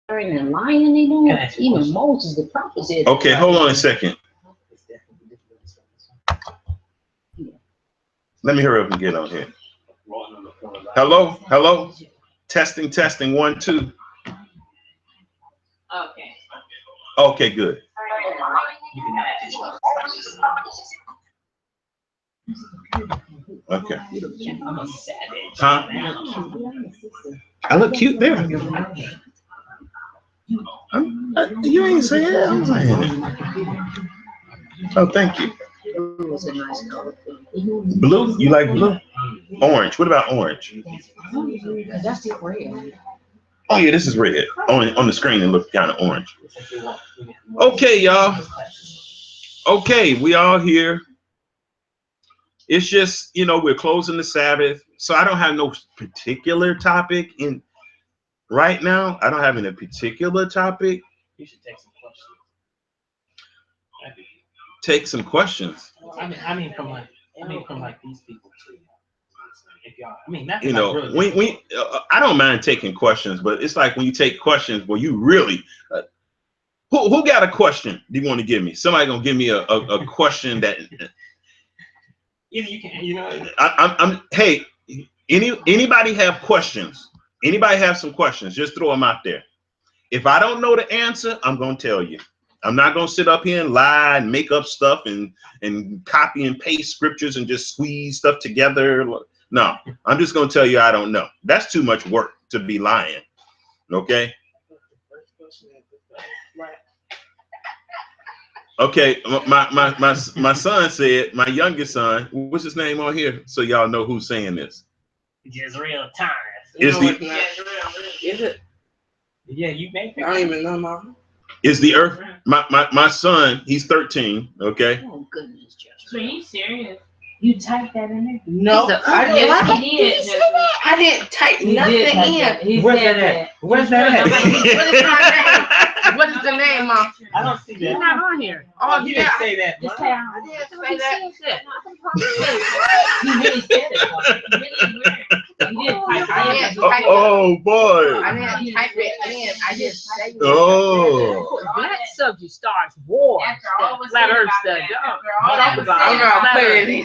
and lying they doing. Even Moses, the prophet said. Okay, hold on a second. Let me hurry up and get on here. Hello, hello. Testing, testing. 1, 2. Okay. Okay, good. Okay. Huh? I look cute there. You ain't saying that. I'm saying it. Oh, thank you. Blue? You like blue? Orange. What about orange? That's red. Oh yeah, this is red. On the screen it looks kind of orange. Okay, y'all. Okay, we all here. It's just, you know, we're closing the Sabbath, so I don't have no particular topic in right now. I don't have any particular topic. You should take some questions. Take some questions. I mean from like these people too. If y'all, you know, really I don't mind taking questions, but it's like when you take questions, well, you really who got a question? Do you want to give me? Somebody gonna give me a question that. You can, you know. I'm hey, anybody have questions? Anybody have some questions? Just throw them out there. If I don't know the answer, I'm gonna tell you. I'm not gonna sit up here and lie and make up stuff and copy and paste scriptures and just squeeze stuff together. No, I'm just gonna tell you I don't know. That's too much work to be lying. Okay. Okay, my son said, my youngest son, what's his name on here? So y'all know who's saying this. Jezreel Times. Is it? Yeah, you make it. I don't even know, Mom. Is the earth my son, he's 13, okay? Oh goodness, Jess. Are you serious? You typed that in there? No, I didn't. Yes, he did. I didn't type nothing in. Where's that at? Where's that at? What is my name? What is the name, Mom? I don't see that. You're not on here. Oh, you yeah. didn't say that. Just Mom. I didn't say that. You really said it. You really weird. You didn't type it in. Oh boy. I didn't type it in. I just said it. Oh. That subject starts war. After all was Flat said Earth about stuff. that. After all that was I'm said gonna about put that. it in.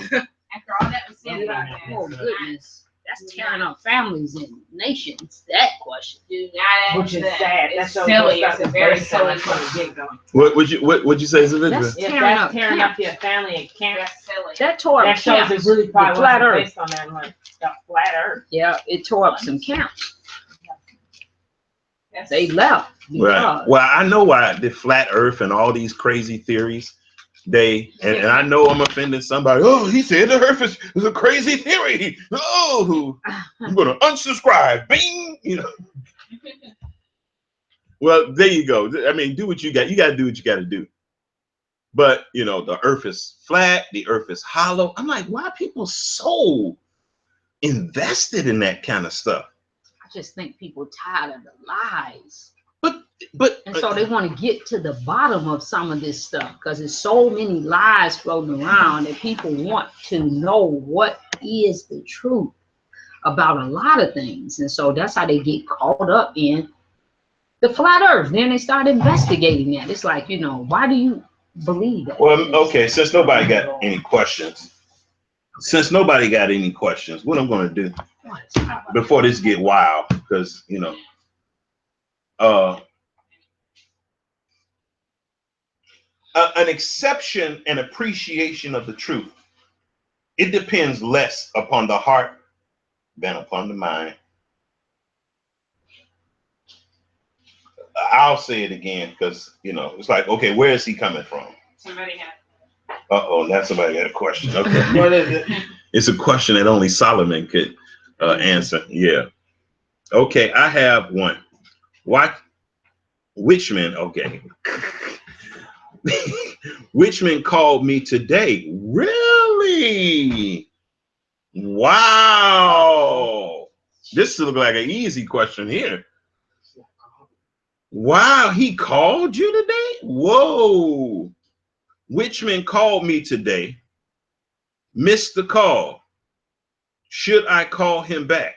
After all that was said about that. Oh goodness. That's tearing up families and nations. That question. Do not Which is answer sad. It's That's silly. It's a very silly question. question. What would you say, Savannah? That's If tearing that's up tearing camp. up your family and can't, That's silly. That tore that up shows camps. it really probably The flat wasn't Earth. based on that like the flat Earth. Yeah, it tore up some camps. That's- They left. Right. Well, I know why the flat Earth and all these crazy theories. And I know I'm offending somebody. Oh, he said the Earth is a crazy theory. Oh, I'm gonna unsubscribe. Bing. You know. Well, there you go. I mean, do what you got. You got to do what you got to do. But you know, the Earth is flat. The Earth is hollow. I'm like, why are people so invested in that kind of stuff? I just think people tired of the lies. But And so they want to get to the bottom of some of this stuff because there's so many lies floating around that people want to know what is the truth about a lot of things. And so that's how they get caught up in the flat Earth. Then they start investigating that. It's like, you know, why do you believe that? Well, okay, since nobody got any questions, what I'm going to do before this get wild, because, you know, an exception and appreciation of the truth, it depends less upon the heart than upon the mind. I'll say it again because, you know, it's like, okay, where is he coming from? Somebody had. Uh-oh, now somebody got a question. Okay. What is it? It's a question that only Solomon could answer. Yeah. Okay, I have one. Witchman, okay. Witchman called me today. Really? Wow. This looks like an easy question here. Wow, he called you today? Whoa. Witchman called me today. Missed the call. Should I call him back?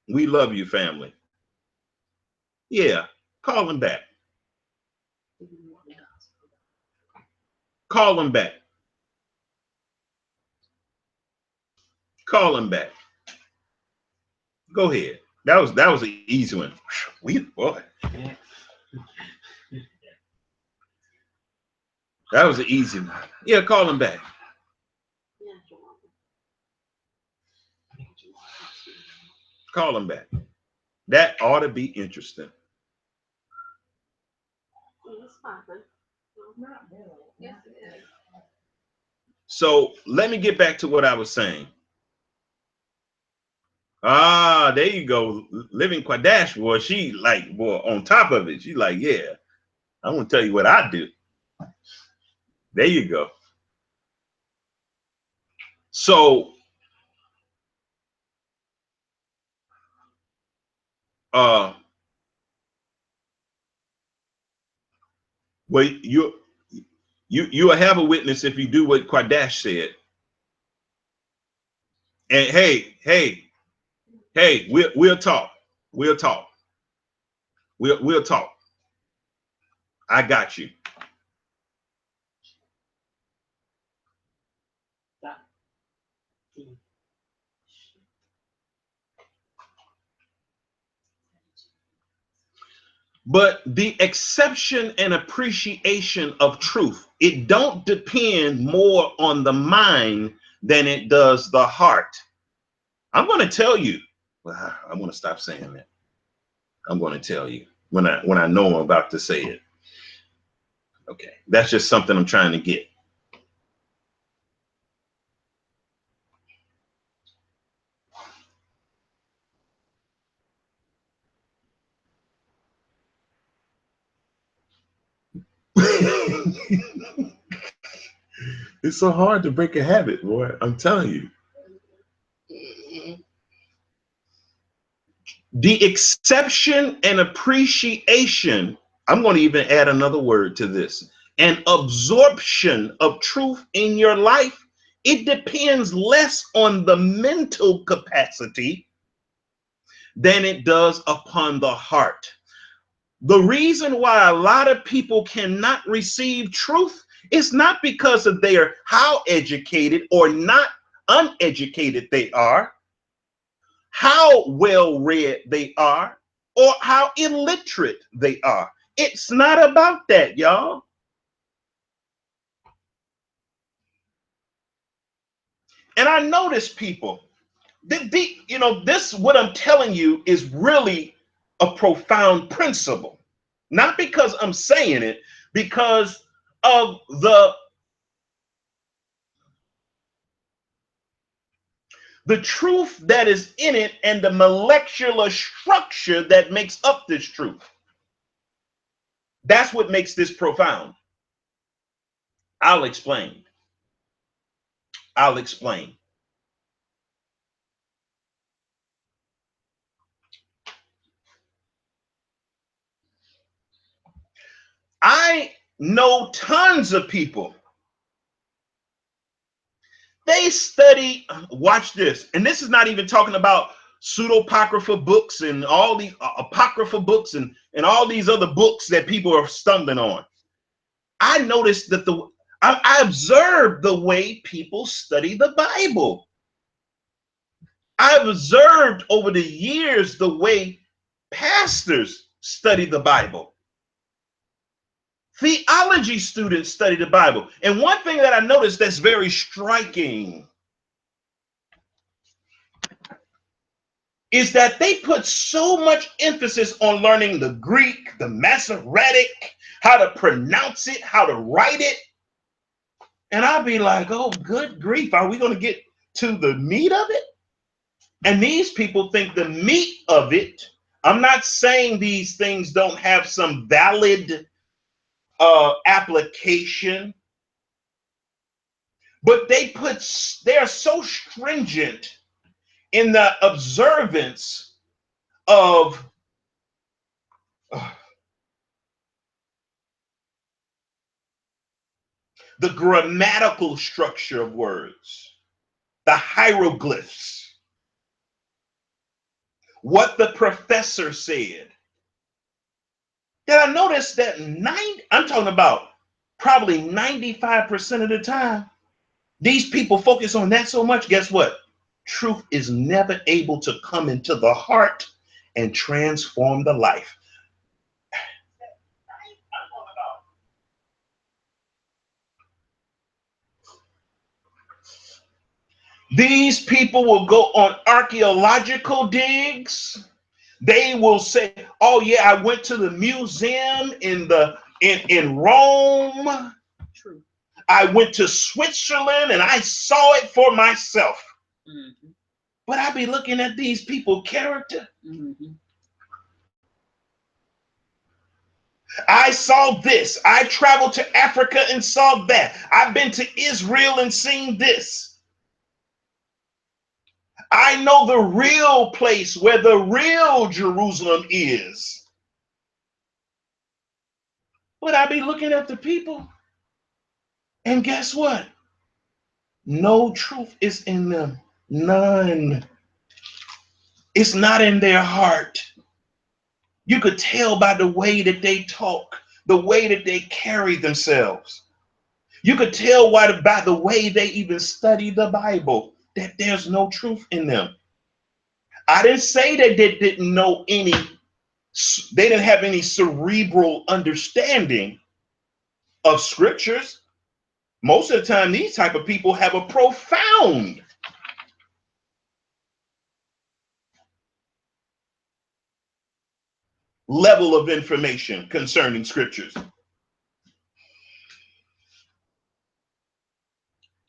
We love you, family. Yeah, Call him back. Call him back. Call him back. Go ahead. That was an easy one. Boy. That was an easy one. Yeah, call him back. Call him back. That ought to be interesting. So let me get back to what I was saying. Ah, there you go. Living Quadash, boy, she like, boy, on top of it. She like, yeah, I'm gonna tell you what I do. There you go. So well, you'll have a witness if you do what Quadash said. And hey, we'll talk. We'll talk. We'll talk. I got you. But the exception and appreciation of truth, it don't depend more on the mind than it does the heart. I'm going to tell you. Well, I'm going to stop saying that. I'm going to tell you when I know I'm about to say it. Okay, that's just something I'm trying to get. It's so hard to break a habit, boy. I'm telling you. The exception and appreciation, I'm going to even add another word to this, and absorption of truth in your life, it depends less on the mental capacity than it does upon the heart. The reason why a lot of people cannot receive truth is not because of their how educated or not uneducated they are, how well read they are, or how illiterate they are. It's not about that, y'all. And I notice people, this, what I'm telling you is really a profound principle. Not because I'm saying it, because of the truth that is in it and the molecular structure that makes up this truth. That's what makes this profound. I'll explain. I'll explain. I know tons of people. They study, watch this, and this is not even talking about pseudo-apocrypha books and all these apocrypha books and all these other books that people are stumbling on. I noticed that I observed the way people study the Bible. I've observed over the years the way pastors study the Bible. Theology students study the Bible. And one thing that I noticed that's very striking is that they put so much emphasis on learning the Greek, the Masoretic, how to pronounce it, how to write it. And I'll be like, oh, good grief, are we going to get to the meat of it? And these people think the meat of it, I'm not saying these things don't have some valid application, but they are so stringent in the observance of the grammatical structure of words, the hieroglyphs, what the professor said. that I noticed that I'm talking about probably 95% of the time, these people focus on that so much. Guess what? Truth is never able to come into the heart and transform the life. These people will go on archaeological digs. They will say, "Oh yeah, I went to the museum in Rome. True. I went to Switzerland and I saw it for myself." Mm-hmm. But I be looking at these people character. Mm-hmm. I saw this. I traveled to Africa and saw that. I've been to Israel and seen this. I know the real place where the real Jerusalem is. But I be looking at the people, and guess what? No truth is in them. None. It's not in their heart. You could tell by the way that they talk, the way that they carry themselves. You could tell by the way they even study the Bible that there's no truth in them. I didn't say that they didn't know any, they didn't have any cerebral understanding of scriptures. Most of the time, these type of people have a profound level of information concerning scriptures.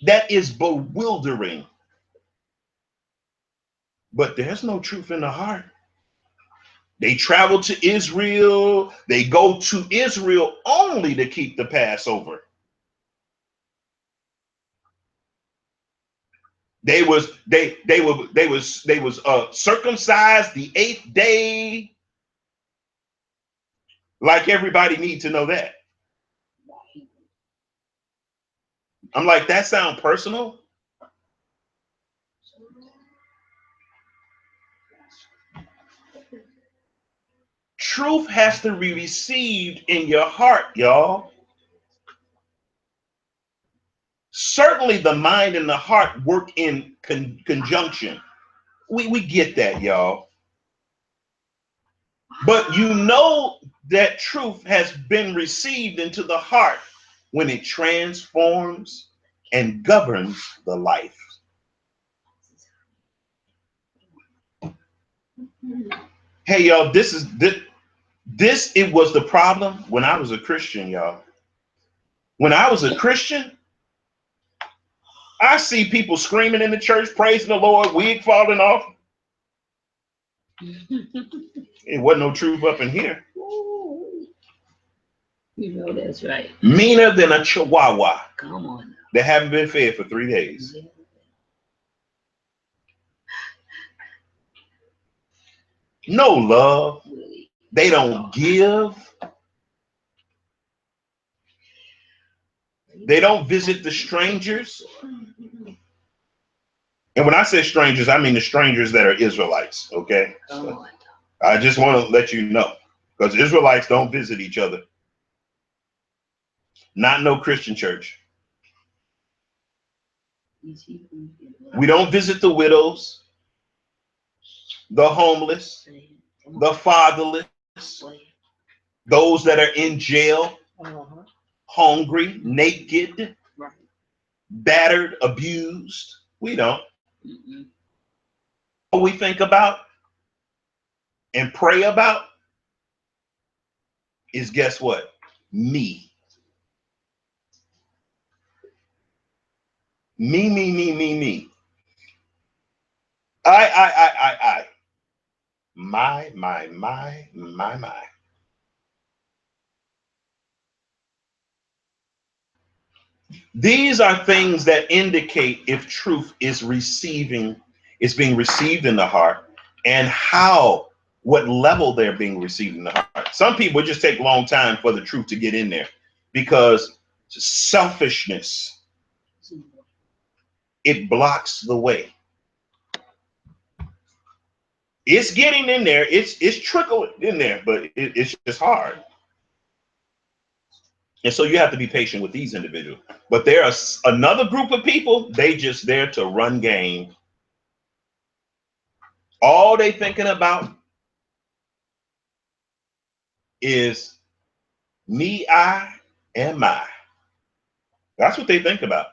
That is bewildering. But there's no truth in the heart. They travel to Israel. They go to Israel only to keep the Passover. They was circumcised the 8th day. Like everybody needs to know that. I'm like, that sound personal? Truth has to be received in your heart, y'all. Certainly the mind and the heart work in conjunction. We get that, y'all. But you know that truth has been received into the heart when it transforms and governs the life. Hey, y'all, this it was the problem when I was a Christian, y'all. When I was a Christian, I see people screaming in the church, praising the Lord, wig falling off. It wasn't no truth up in here. You know that's right. Meaner than a chihuahua. Come on now. That haven't been fed for 3 days. Yeah. No love. They don't give. They don't visit the strangers. And when I say strangers, I mean the strangers that are Israelites, okay? So I just want to let you know, because Israelites don't visit each other. Not no Christian church. We don't visit the widows, the homeless, the fatherless, those that are in jail, hungry, naked, battered, abused. We don't. What we think about and pray about is, guess what? Me. Me. I. My. These are things that indicate if truth is being received in the heart, and what level they're being received in the heart. Some people just take a long time for the truth to get in there because selfishness, it blocks the way. It's getting in there. It's trickling in there, but it's just hard. And so you have to be patient with these individuals. But there's another group of people, they just there to run game. All they thinking about is me, I, and my. That's what they think about.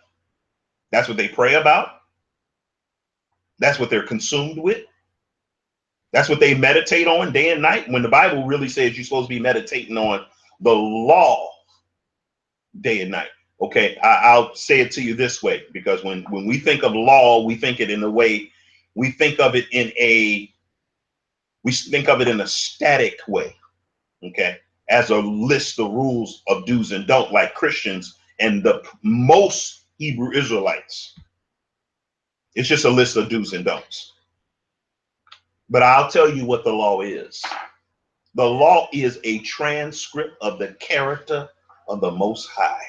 That's what they pray about. That's what they're consumed with. That's what they meditate on day and night. When the Bible really says you're supposed to be meditating on the law day and night. Okay, I'll say it to you this way, because when we think of law, we think it in a way, we think of it in a static way. Okay, as a list of rules of do's and don't, like Christians and the most Hebrew Israelites. It's just a list of do's and don'ts. But I'll tell you what the law is. The law is a transcript of the character of the Most High.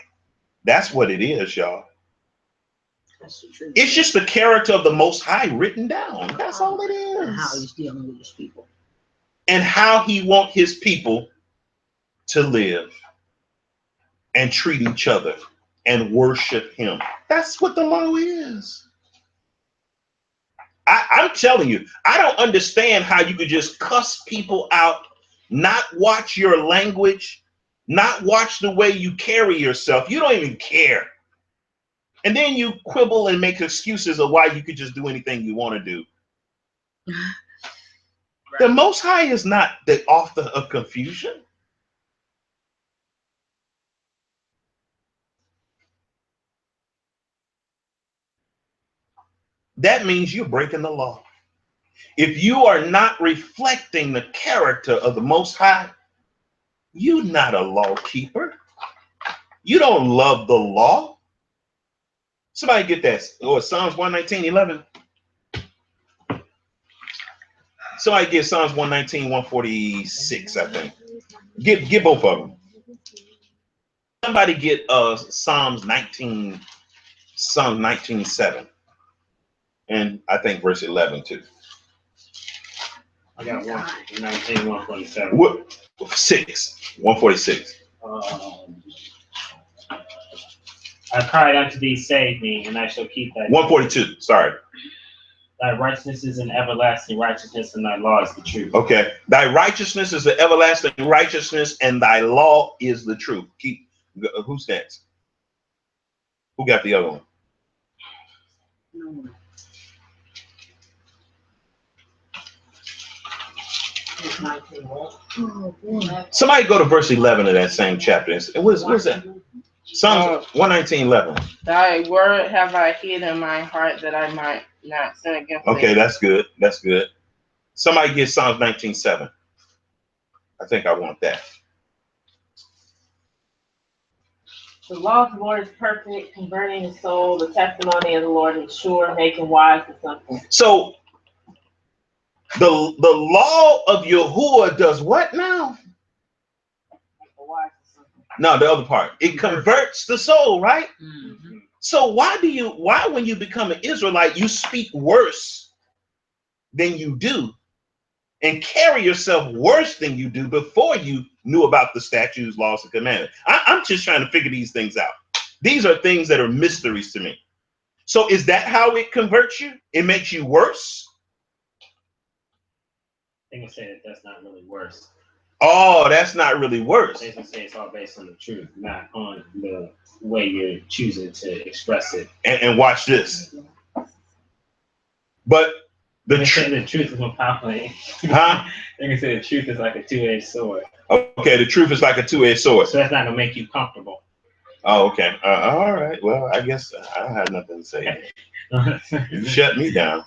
That's what it is, y'all. That's the truth. It's just the character of the Most High written down. That's all it And how is. he's dealing with his people. And how he wants his people to live and treat each other and worship him. That's what the law is. I'm telling you, I don't understand how you could just cuss people out, not watch your language, not watch the way you carry yourself. You don't even care. And then you quibble and make excuses of why you could just do anything you want to do. The Most High is not the author of confusion. That means you're breaking the law. If you are not reflecting the character of the Most High, you're not a law keeper. You don't love the law. Somebody get that. Or Psalms 119:11. Somebody get Psalms 119, 146, I think. Get both of them. Somebody get Psalms 19:7. And I think verse 11 too. I got 119, 147. What? 146. I cried unto thee, save me, and I shall keep thy 142. Sorry. Thy righteousness is an everlasting righteousness, and thy law is the truth. Okay. Thy righteousness is the everlasting righteousness, and thy law is the truth. Keep. Who's next? Who got the other one? No. Somebody go to verse 11 of that same chapter. What is that? Psalms 119:11. Thy word have I hid in my heart that I might not sin against thee. Okay, that's good. That's good. Somebody get Psalms 19:7. I think I want that. The law of the Lord is perfect, converting the soul. The testimony of the Lord is sure, making wise the simple. So the law of Yahuwah does what now? No, the other part. It converts the soul, right? Mm-hmm. So why when you become an Israelite, you speak worse than you do and carry yourself worse than you do before you knew about the statutes, laws, and commandments? I'm just trying to figure these things out. These are things that are mysteries to me. So is that how it converts you? It makes you worse? I think I said that's not really worse. Oh, that's not really worse. They can say it's all based on the truth, not on the way you're choosing to express it. And watch this. But the truth is more powerful. Huh? They can say the truth is like a two-edged sword. Okay, the truth is like a two-edged sword. So that's not gonna make you comfortable. Oh, okay. All right. Well, I guess I don't have nothing to say. You shut me down.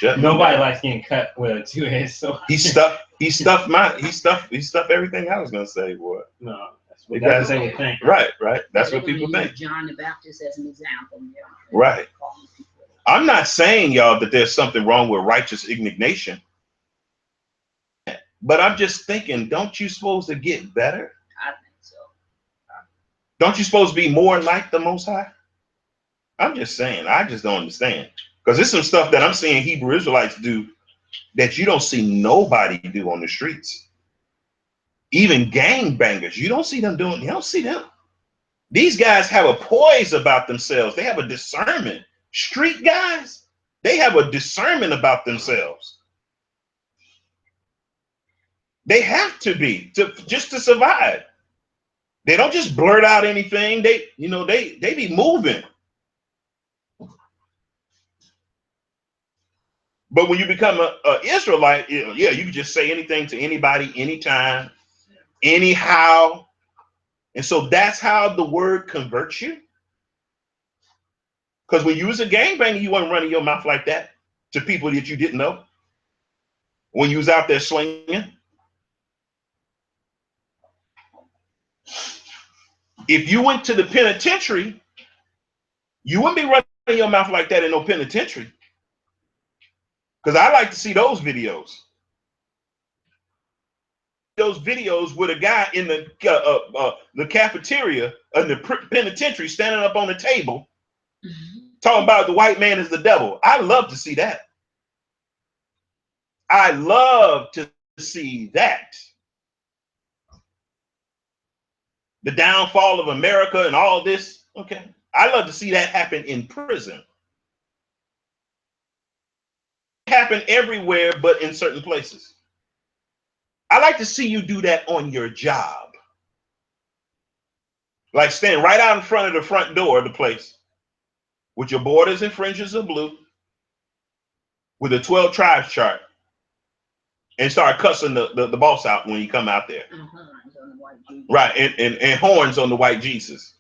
Nobody likes getting cut with a two-edged sword. He stuffed everything I was gonna say, boy. No, that's what they would think. Right. That's what people think. John the Baptist as an example. Yeah. Right. I'm not saying, y'all, that there's something wrong with righteous indignation. But I'm just thinking, don't you supposed to get better? I think so. Don't you supposed to be more like the Most High? I'm just saying, I just don't understand. Because there's some stuff that I'm seeing Hebrew Israelites do that you don't see nobody do on the streets. even gang bangers. You don't see them doing, you don't see them. These guys have a poise about themselves. They have a discernment. Street guys, they have a discernment about themselves. They have to be just to survive. They don't just blurt out anything. They be moving. But when you become a Israelite, yeah, you can just say anything to anybody, anytime, anyhow. And so that's how the word converts you. Because when you was a gangbanger, you weren't running your mouth like that to people that you didn't know. When you was out there slinging. If you went to the penitentiary, you wouldn't be running your mouth like that in no penitentiary. Because I like to see those videos. Those videos with a guy in the cafeteria in the penitentiary standing up on the table talking about the white man is the devil. I love to see that. I love to see that. The downfall of America and all this. Okay. I love to see that happen in prison. It happen everywhere, but in certain places. I like to see you do that on your job. Like stand right out in front of the front door of the place with your borders and fringes of blue with a 12 tribes chart and start cussing the boss out when you come out there. Right, and horns on the white Jesus.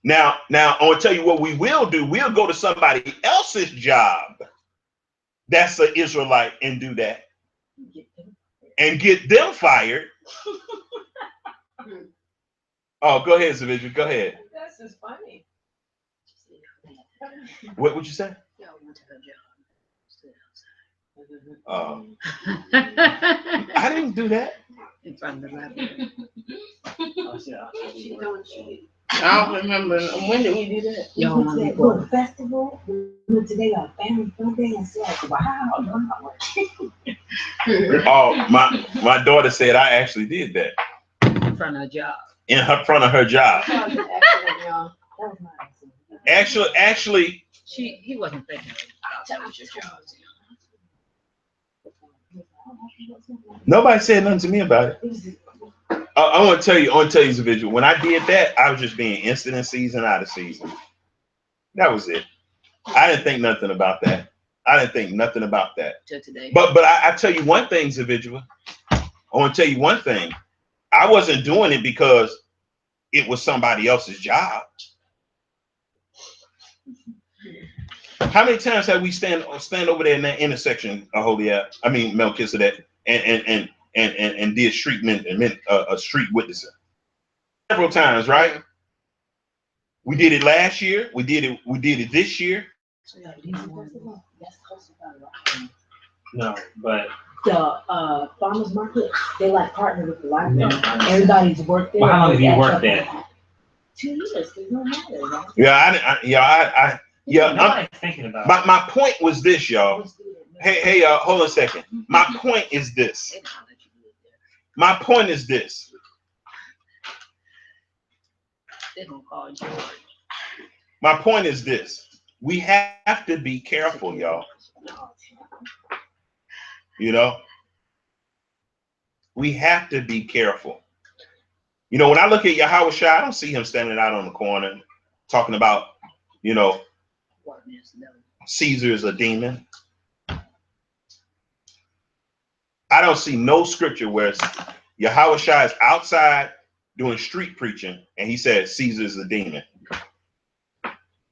Now I want to tell you what we will do. We'll go to somebody else's job that's an Israelite and do that. And get them fired. Oh, go ahead, Savija. Go ahead. That's just funny. What would you say? I didn't do that. In front of the library. I don't remember. When did we do that? Y'all want to go to the festival. We went today on family fun day and said, wow. Oh, my daughter said I actually did that. in front of a job. In front of her job. Actually, He wasn't thinking about that was your job. nobody said nothing to me about it. I want to tell you the visual. When I did that, I was just being instant in season, out of season. That was it. I didn't think nothing about that. To today. But I tell you one thing, Zavidua. I want to tell you one thing. I wasn't doing it because it was somebody else's job. How many times have we stand over there in that intersection, Melchizedek, and did street witnessing? Several times, right? We did it last year. We did it this year. No, but The farmers market, they like partner with the library. Everybody's worked there. well, how long have you worked there? 2 years. It don't matter, right? Nobody's thinking about it. My point was this, y'all. Hey, hold on a second. My point is this. My point is this. They don't call George. My point is this. We have to be careful, y'all. You know? We have to be careful. You know, when I look at Yahweh Shai, I don't see him standing out on the corner talking about, you know, Caesar is a demon. I don't see no scripture where Yahweh Shai is outside doing street preaching and he says Caesar is a demon.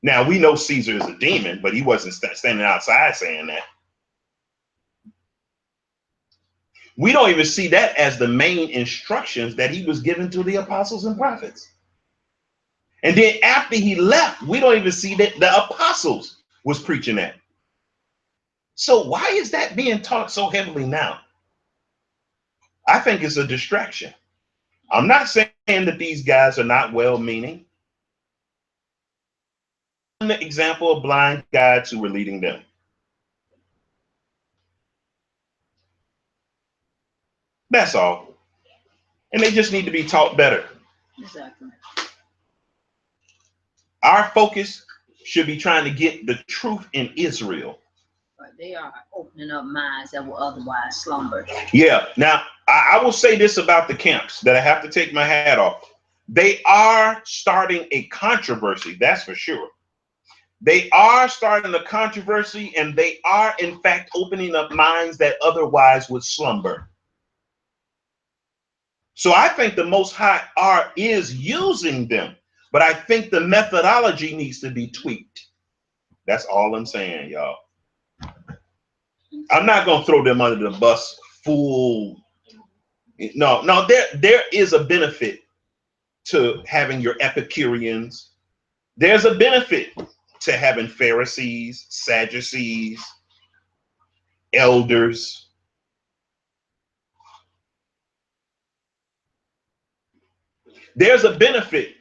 Now we know Caesar is a demon, but he wasn't standing outside saying that. We don't even see that as the main instructions that he was given to the apostles and prophets. And then after he left, we don't even see that the apostles was preaching that. So why is that being taught so heavily now? I think it's a distraction. I'm not saying that these guys are not well-meaning. The example of blind guides who were leading them. That's all. And they just need to be taught better. Exactly. Our focus should be trying to get the truth in Israel. But they are opening up minds that will otherwise slumber. Yeah. Now, I will say this about the camps that I have to take my hat off. They are starting a controversy, that's for sure. They are starting a controversy, and they are, in fact, opening up minds that otherwise would slumber. So I think the Most High is using them, but I think the methodology needs to be tweaked. That's all I'm saying, y'all. I'm not going to throw them under the bus full. No, there is a benefit to having your Epicureans. There's a benefit to having Pharisees, Sadducees, elders. There's a benefit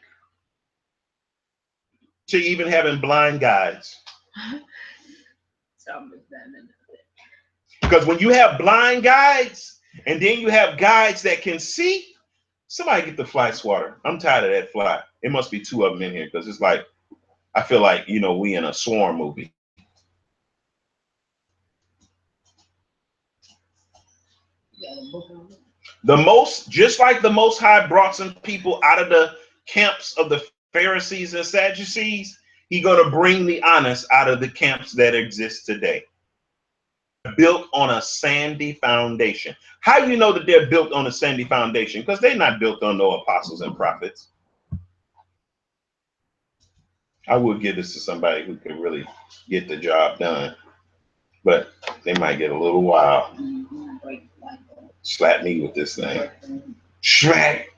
to even having blind guides. Because when you have blind guides and then you have guides that can see, somebody get the fly swatter. I'm tired of that fly. It must be two of them in here because it's like, I feel like, we in a swarm movie. Just like the Most High brought some people out of the camps of the Pharisees and Sadducees, He's going to bring the honest out of the camps that exist today. Built on a sandy foundation. How do you know that they're built on a sandy foundation? Because they're not built on no apostles and prophets. I would give this to somebody who could really get the job done, but they might get a little wild. Slap me with this thing. Smack.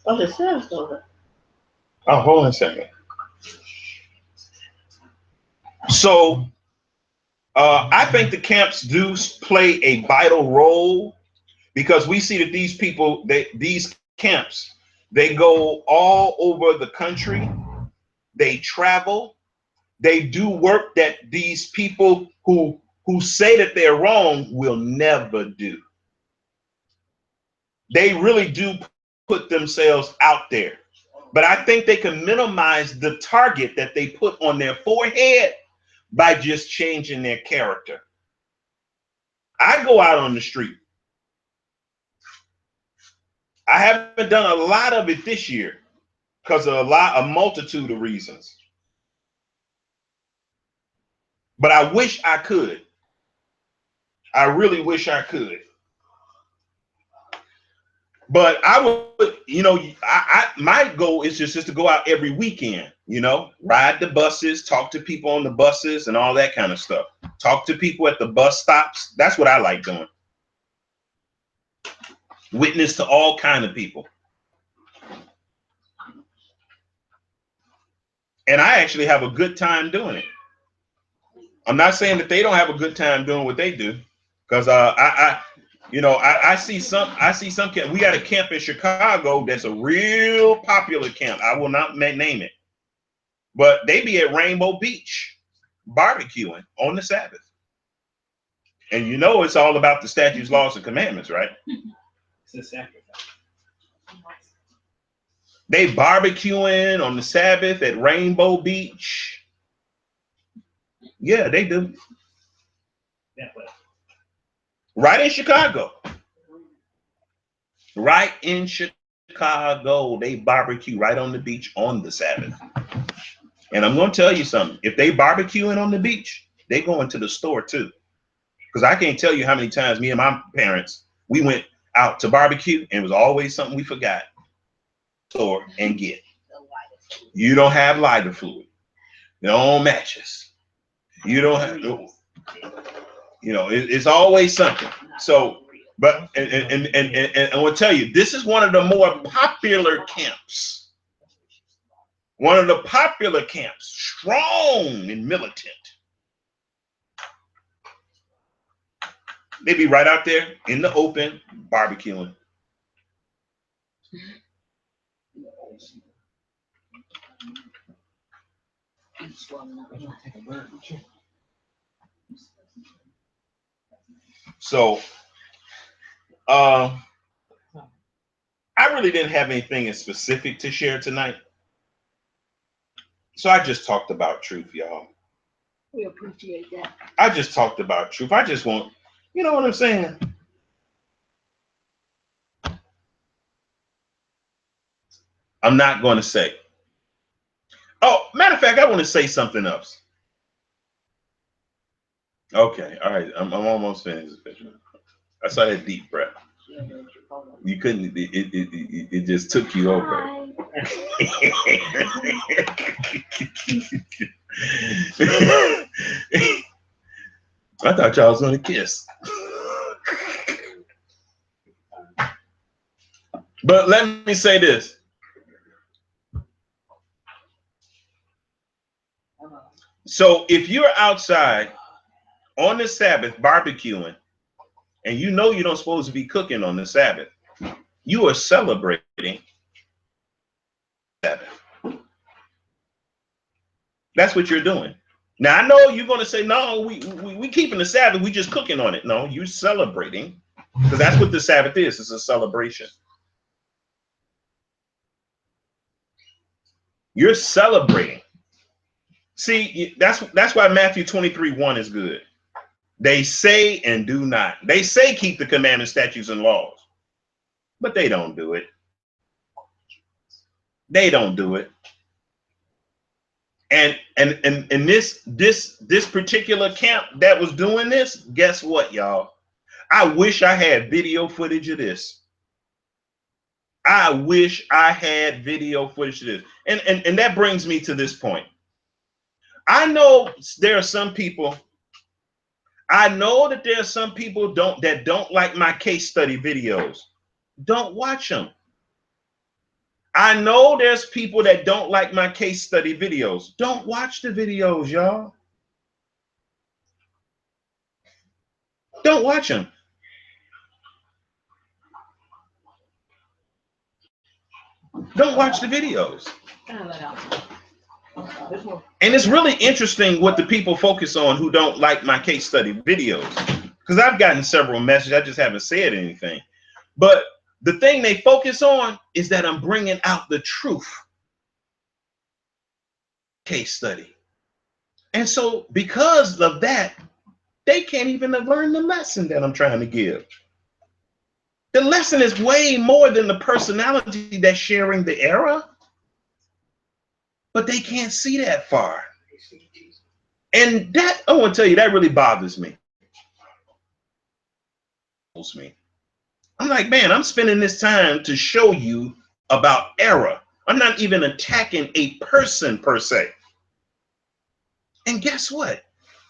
Oh, the sound's over. Oh, hold on a second. So, I think the camps do play a vital role because we see that these camps, they go all over the country. They travel. They do work that these people who say that they're wrong will never do. They really do put themselves out there. But I think they can minimize the target that they put on their forehead by just changing their character. I go out on the street. I haven't done a lot of it this year because of a multitude of reasons. But I wish I could. I really wish I could. But I would, my goal is just to go out every weekend, ride the buses, talk to people on the buses and all that kind of stuff. Talk to people at the bus stops. That's what I like doing. Witness to all kind of people. And I actually have a good time doing it. I'm not saying that they don't have a good time doing what they do, because I see some camp. We got a camp in Chicago that's a real popular camp. I will not name it, but they be at Rainbow Beach barbecuing on the Sabbath. And it's all about the statutes, laws, and commandments, right? It's a sacrifice. They barbecuing on the Sabbath at Rainbow Beach. Yeah, they do. That way. Right in Chicago. Right in Chicago. They barbecue right on the beach on the Sabbath. And I'm going to tell you something. If they barbecuing on the beach, they going to the store too. Because I can't tell you how many times me and my parents, we went out to barbecue and it was always something we forgot. Store and get. You don't have lighter fluid. No matches. You don't have it's always something. So, but and I want to tell you, this is one of the more popular camps. One of the popular camps, strong and militant. They be right out there in the open barbecuing. So, I really didn't have anything in specific to share tonight. So I just talked about truth, y'all. We appreciate that. I just talked about truth. I just want, you know what I'm saying? I'm not going to say. Oh, matter of fact, I want to say something else. Okay, all right. I'm almost finished. I saw that deep breath. You couldn't. It just took you over. I thought y'all was gonna kiss. But let me say this. So if you're outside on the Sabbath barbecuing, and you know you don't supposed to be cooking on the Sabbath, you are celebrating Sabbath. That's what you're doing. Now I know you're going to say, no, we keeping the Sabbath, we just cooking on it. No, you're celebrating, because that's what the Sabbath is. It's a celebration. You're celebrating. See, that's why Matthew 23:1 is good. They say and do not. They say keep the commandments, statutes, and laws, but they don't do it. They don't do it. And this particular camp that was doing this, guess what, y'all? I wish I had video footage of this. I wish I had video footage of this. And that brings me to this point. I know there are some people. I know that there are some people that don't like my case study videos. Don't watch them. I know there's people that don't like my case study videos. Don't watch the videos, y'all. Don't watch them. Don't watch the videos. And it's really interesting what the people focus on who don't like my case study videos. Because I've gotten several messages. I just haven't said anything. But the thing they focus on is that I'm bringing out the truth case study. And so because of that, they can't even learn the lesson that I'm trying to give. The lesson is way more than the personality that's sharing the error. But they can't see that far. And that, I want to tell you, that really bothers me. I'm like, man, I'm spending this time to show you about error. I'm not even attacking a person per se. And guess what?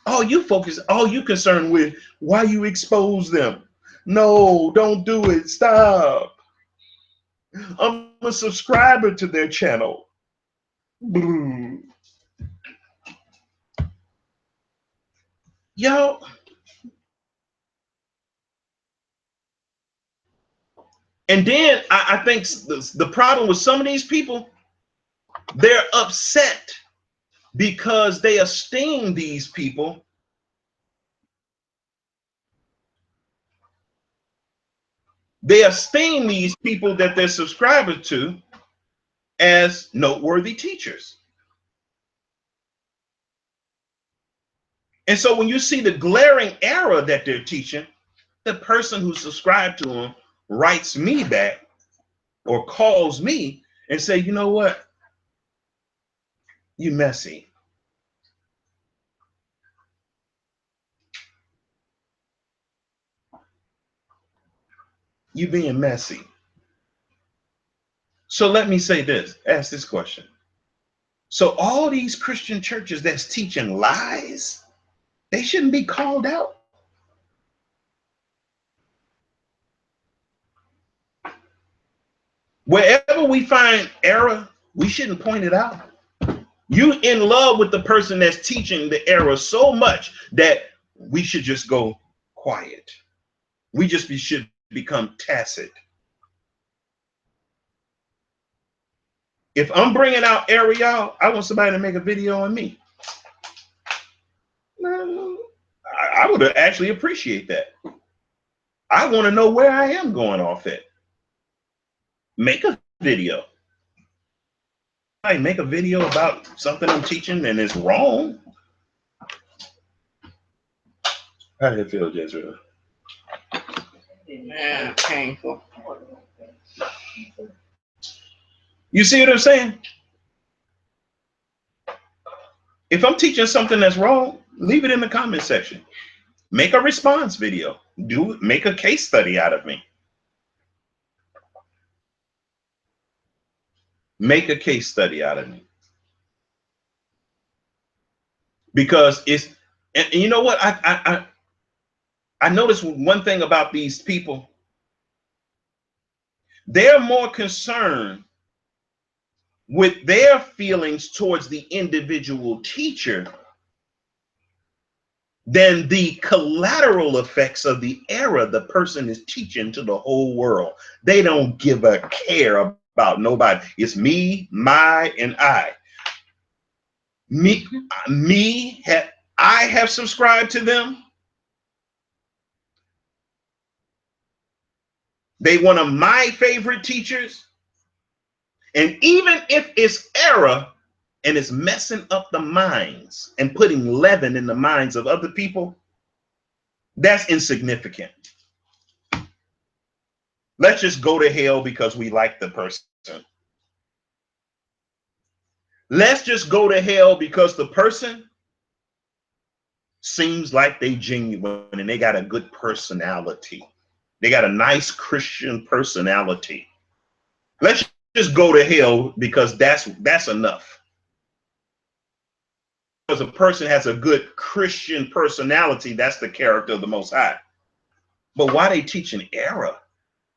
All you concerned with, why you expose them. No, don't do it. Stop. I'm a subscriber to their channel. Yo. And then I think the problem with some of these people, they're upset because they esteem these people. They esteem these people that they're subscribers to as noteworthy teachers. And so when you see the glaring error that they're teaching, the person who subscribed to them writes me back or calls me and say, you know what? You messy. You being messy. So let me say this, ask this question. So all these Christian churches that's teaching lies, they shouldn't be called out. Wherever we find error, we shouldn't point it out. You in love with the person that's teaching the error so much that we should just go quiet. We just should become tacit. If I'm bringing out Ariel, I want somebody to make a video on me. I would actually appreciate that. I want to know where I am going off at. Make a video. I make a video about something I'm teaching and it's wrong. How did it feel, Jezreel? Man, painful. You see what I'm saying? If I'm teaching something that's wrong, leave it in the comment section. Make a response video. Make a case study out of me. Make a case study out of me. Because it's, and you know what? I noticed one thing about these people. They're more concerned with their feelings towards the individual teacher than the collateral effects of the error the person is teaching to the whole world. They don't give a care about nobody. It's me, my, and I. I have subscribed to them. They one of my favorite teachers. And even if it's error and it's messing up the minds and putting leaven in the minds of other people, that's insignificant. Let's just go to hell because we like the person. Let's just go to hell because the person seems like they genuine and they got a good personality. They got a nice Christian personality. Let's just go to hell because that's enough. Because a person has a good Christian personality, that's the character of the Most High. But why they teaching error?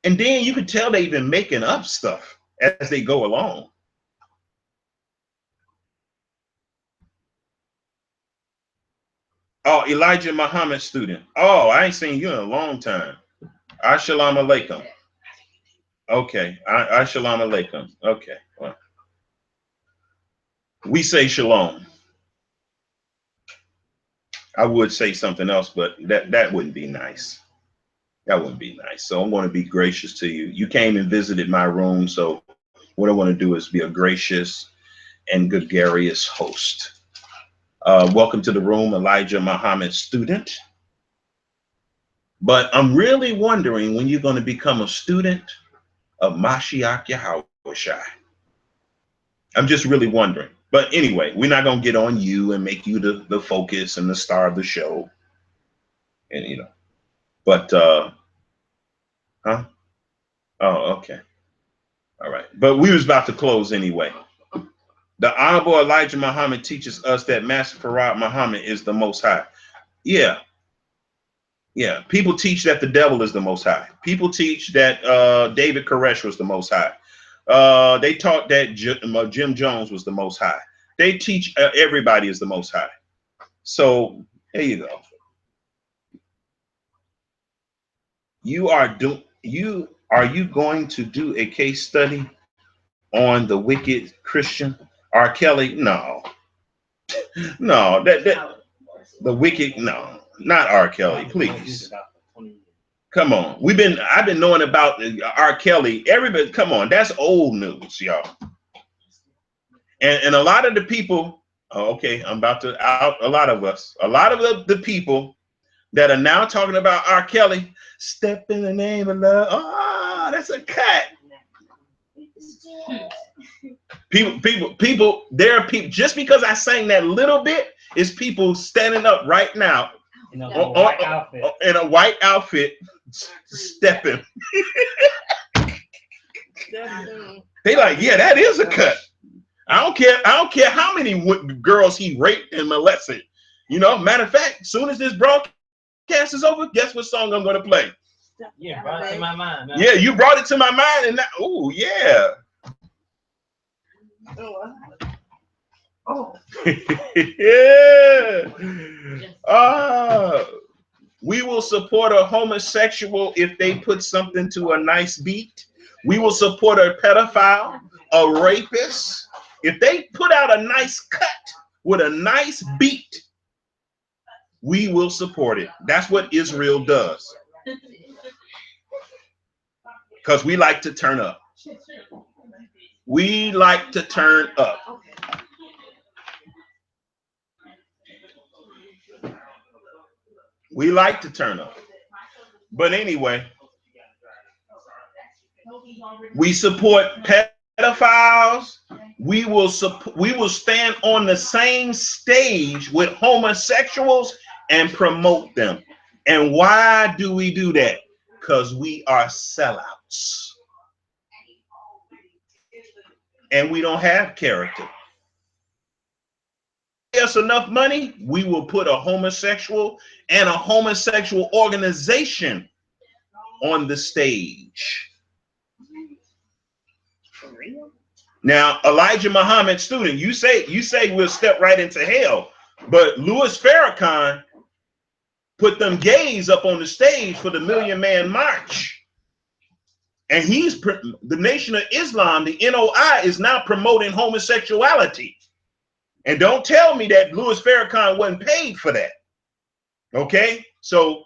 And then you can tell they even making up stuff as they go along. Oh, Elijah Muhammad student. Oh, I ain't seen you in a long time. Assalamu alaikum. Okay, Assalamu alaikum. Okay, well, we say shalom. I would say something else, but that wouldn't be nice. That wouldn't be nice. So I'm going to be gracious to you. You came and visited my room, so what I want to do is be a gracious and gregarious host. Welcome to the room, Elijah Muhammad student. But I'm really wondering when you're going to become a student of Mashiach Yahushua. I'm just really wondering. But anyway, we're not going to get on you and make you the focus and the star of the show. And, you know, but, huh? Oh, okay. All right. But we was about to close anyway. The Honorable Elijah Muhammad teaches us that Master Farad Muhammad is the Most High. Yeah. Yeah. People teach that the devil is the Most High. People teach that David Koresh was the Most High. They taught that Jim Jones was the Most High. They teach everybody is the Most High. So there you go. Are you going to do a case study on the wicked Christian R. Kelly? No. No, the wicked, no, not R. Kelly, please. Come on. I've been knowing about R. Kelly. Everybody, come on, that's old news, y'all. And a lot of the people, okay, I'm about to out a lot of the people that are now talking about R. Kelly, step in the name of love. Oh, that's a cut. People, there are people, just because I sang that little bit, is people standing up right now in a white outfit, stepping. They like, yeah, that is a cut. I don't care how many girls he raped and molested. You know, matter of fact, as soon as this broadcast is over, guess what song I'm going to play? Yeah, brought it to my mind. Yeah, you brought it to my mind, and oh yeah. Oh. Yeah. We will support a homosexual if they put something to a nice beat. We will support a pedophile a rapist, if they put out a nice cut with a nice beat, we will support it. That's what Israel does. Because we like to turn up. We like to turn up. We like to turn up. But anyway, we support pedophiles. We will stand on the same stage with homosexuals and promote them. And why do we do that? Because we are sellouts. And we don't have character. Pay us enough money, we will put a homosexual and a homosexual organization on the stage. Now, Elijah Muhammad, student, you say we'll step right into hell, but Louis Farrakhan put them gays up on the stage for the Million Man March. And the Nation of Islam, the NOI, is now promoting homosexuality. And don't tell me that Louis Farrakhan wasn't paid for that. Okay? So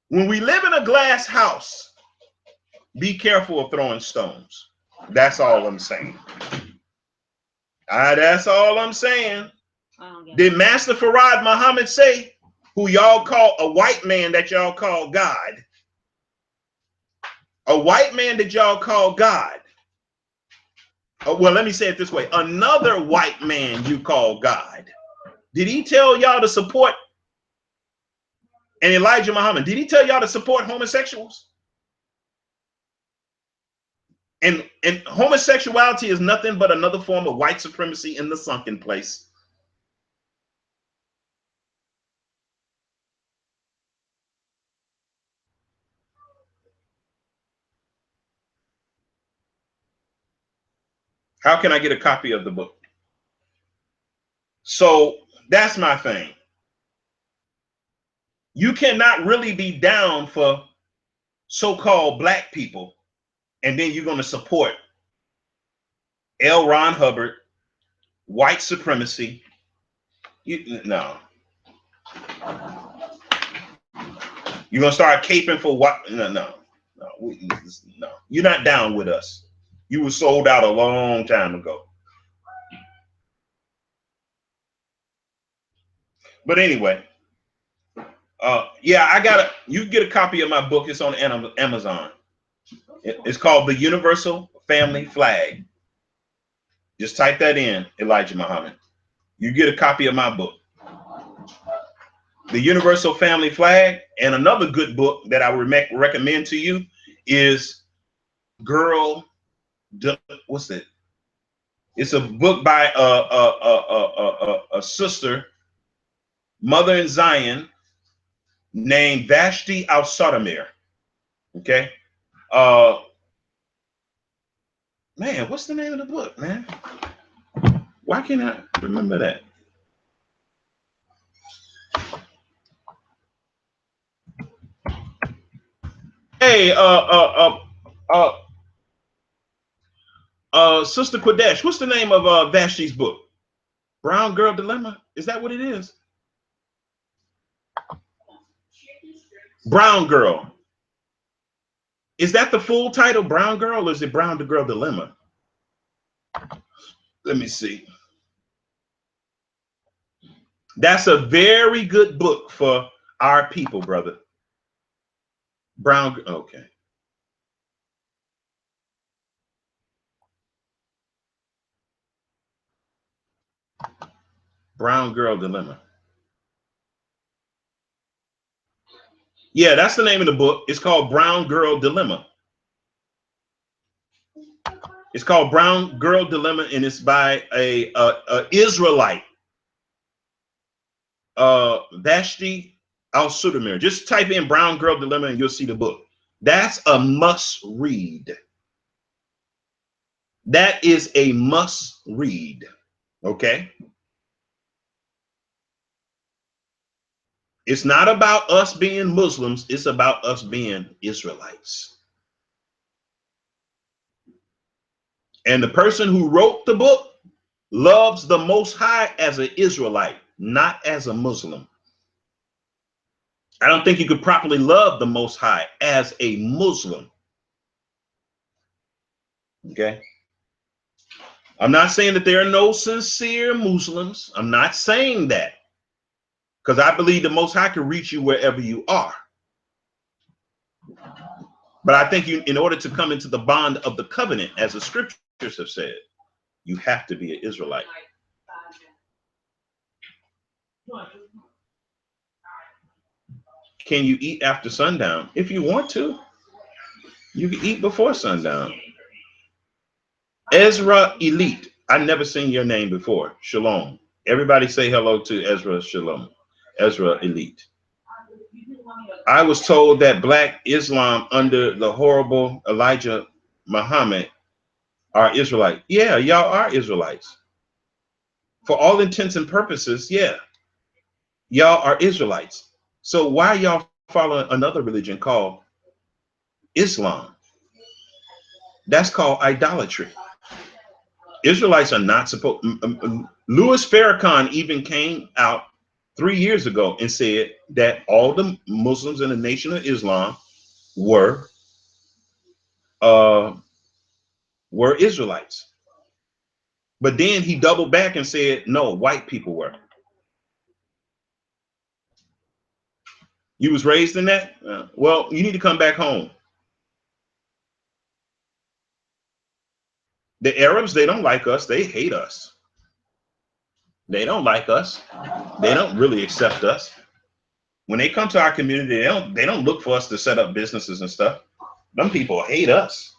when we live in a glass house, be careful of throwing stones. That's all I'm saying. That's all I'm saying. Did Master Farad Muhammad say, who y'all call a white man that y'all call God? A white man that y'all call God. Well, let me say it this way. Another white man you call God. Did he tell y'all to support, and Elijah Muhammad, did he tell y'all to support homosexuals? And homosexuality is nothing but another form of white supremacy in the sunken place. How can I get a copy of the book? So that's my thing. You cannot really be down for so-called black people, and then you're going to support L. Ron Hubbard, white supremacy. No. You're going to start caping for what? No. You're not down with us. You were sold out a long time ago. But anyway, yeah, you can get a copy of my book. It's on Amazon. It's called The Universal Family Flag. Just type that in, Elijah Muhammad. You get a copy of my book, The Universal Family Flag. And another good book that I would recommend to you is what's it? It's a book by a sister, mother in Zion, named Vashti Al-Sadamir. Okay. Man, what's the name of the book, man? Why can't I remember that? Hey, Sister Quadesh, what's the name of Vashti's book? Brown Girl Dilemma? Is that what it is? Brown Girl. Is that the full title, Brown Girl, or is it Brown Girl Dilemma? Let me see. That's a very good book for our people, brother. Okay. Brown Girl Dilemma. Yeah, that's the name of the book. It's called Brown Girl Dilemma. It's called Brown Girl Dilemma, and it's by a Israelite, Vashti Al-Sadamir. Just type in Brown Girl Dilemma and you'll see the book. That's a must read. That is a must read. Okay. It's not about us being Muslims. It's about us being Israelites. And the person who wrote the book loves the Most High as an Israelite, not as a Muslim. I don't think you could properly love the Most High as a Muslim. Okay. I'm not saying that there are no sincere Muslims. I'm not saying that, because I believe the Most High can reach you wherever you are. But I think in order to come into the bond of the covenant, as the scriptures have said, you have to be an Israelite. Can you eat after sundown? If you want to, you can eat before sundown. Ezra Elite. I've never seen your name before. Shalom. Everybody say hello to Ezra. Shalom. Ezra Elite. I was told that Black Islam under the horrible Elijah Muhammad are Israelite. Yeah, y'all are Israelites. For all intents and purposes, yeah. Y'all are Israelites. So why are y'all following another religion called Islam? That's called idolatry. Israelites are not supposed. Louis Farrakhan even came out 3 years ago and said that all the Muslims in the Nation of Islam were Israelites. But then he doubled back and said, no, white people were. You was raised in that? Well, you need to come back home. The Arabs, they don't like us. They hate us. They don't like us. They don't really accept us. When they come to our community, they don't look for us to set up businesses and stuff. Them people hate us.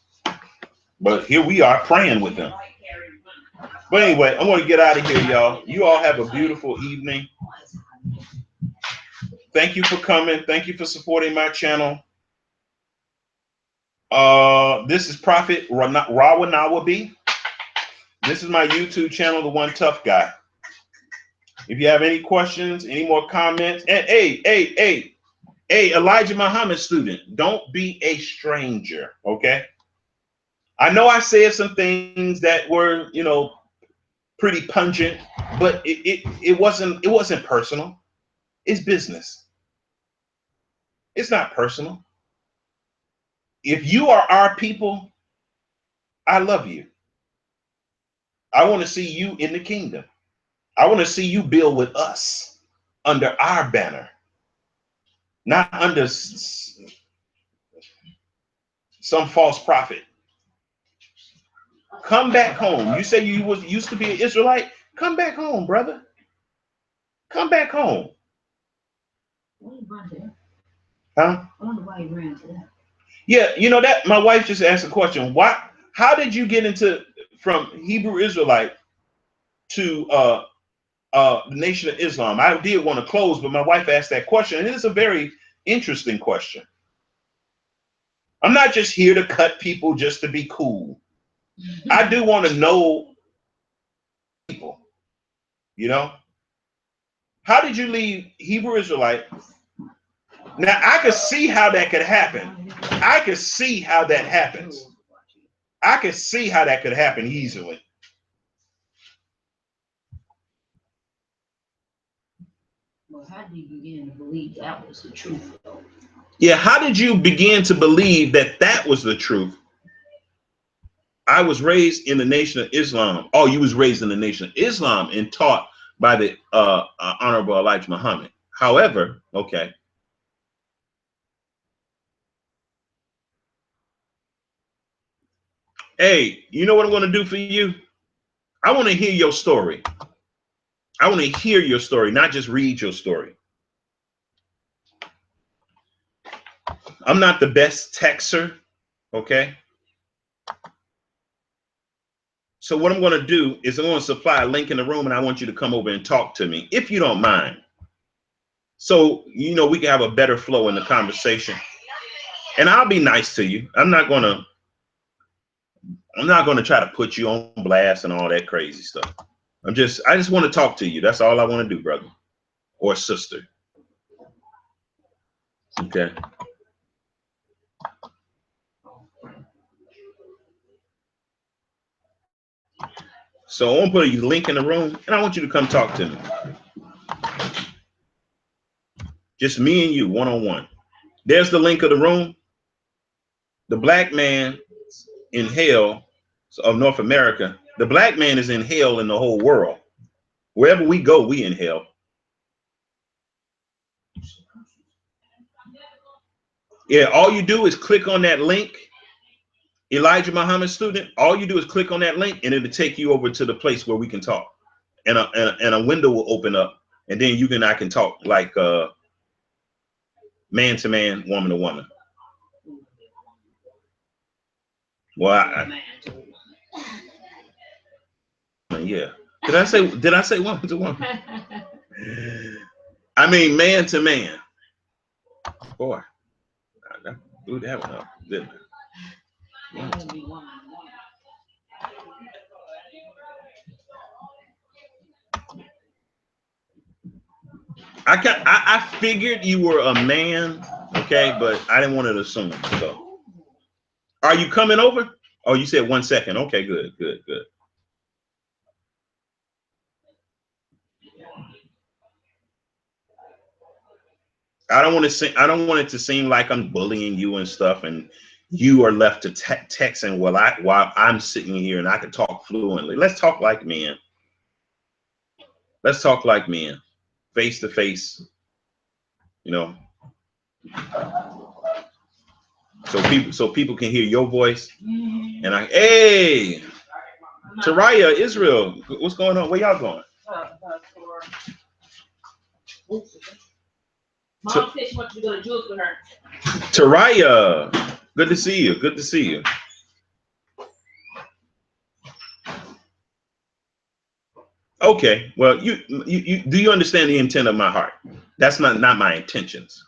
But here we are praying with them. But anyway, I'm going to get out of here, y'all. You all have a beautiful evening. Thank you for coming. Thank you for supporting my channel. This is Prophet Rawanawabi. This is my YouTube channel, The One Tough Guy. If you have any questions, any more comments, and hey, Elijah Muhammad student, don't be a stranger, okay? I know I said some things that were, pretty pungent, but it wasn't personal. It's business. It's not personal. If you are our people, I love you. I want to see you in the kingdom. I want to see you build with us under our banner, not under some false prophet. Come back home. You say you used to be an Israelite? Come back home, brother. Come back home. Huh? I wonder why he ran to that. Yeah, that my wife just asked a question. How did you get from Hebrew Israelite to the Nation of Islam? I did want to close, but my wife asked that question, and it is a very interesting question. I'm not just here to cut people just to be cool. I do want to know people, How did you leave Hebrew Israelite? Now, I could see how that could happen. I could see how that happens. I could see how that could happen easily. Well, how did you begin to believe that was the truth, though? Yeah, how did you begin to believe that was the truth? I was raised in the Nation of Islam. Oh, you was raised in the Nation of Islam and taught by the Honorable Elijah Muhammad. However, okay. Hey, you know what I'm going to do for you? I want to hear your story. I want to hear your story, not just read your story. I'm not the best texter, okay? So what I'm going to do is I'm going to supply a link in the room, and I want you to come over and talk to me, if you don't mind. So, we can have a better flow in the conversation. And I'll be nice to you. I'm not going to try to put you on blast and all that crazy stuff. I just want to talk to you. That's all I want to do, brother or sister. Okay. So I want to put a link in the room, and I want you to come talk to me. Just me and you, one-on-one. There's the link of the room. The black man in hell of North America. The black man is in hell in the whole world. Wherever we go, we in hell. Yeah, all you do is click on that link. Elijah Muhammad student, all you do is click on that link and it'll take you over to the place where we can talk. And a window will open up, and then you and I can talk like man to man, woman to woman. Well, yeah. Did I say woman to woman? I mean man to man. Boy, I blew that one up, didn't I? I figured you were a man, okay, but I didn't want to assume. So, are you coming over? Oh, you said 1 second. Okay, good. I don't want it to seem like I'm bullying you and stuff, and you are left to texting while I'm sitting here and I can talk fluently. Let's talk like men. Let's talk like men, face to face. You know, so people can hear your voice. And hey, Taraya, Israel, what's going on? Where y'all going? Mom said she wants to go to Jules with her. Taraya, good to see you. Good to see you. Okay, well, you do you understand the intent of my heart? That's not my intentions.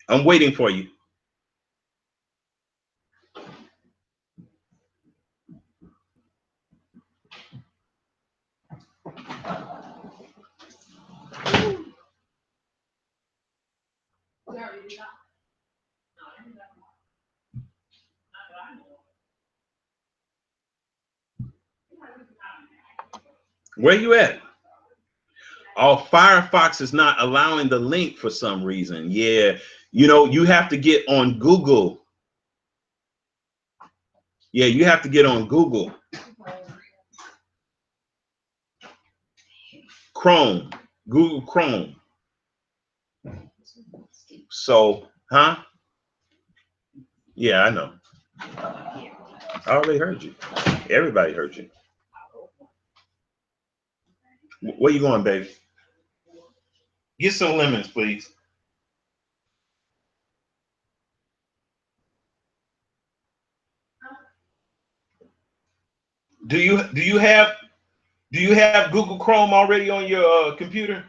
I'm waiting for you. Where you at? Oh, Firefox is not allowing the link for some reason. Yeah, you know, you have to get on Google. Yeah, you have to get on Google. Chrome, Google Chrome. So, huh? Yeah, I know. I already heard you. Everybody heard you. Where you going, baby? Get some lemons, please. Do you have Google Chrome already on your computer?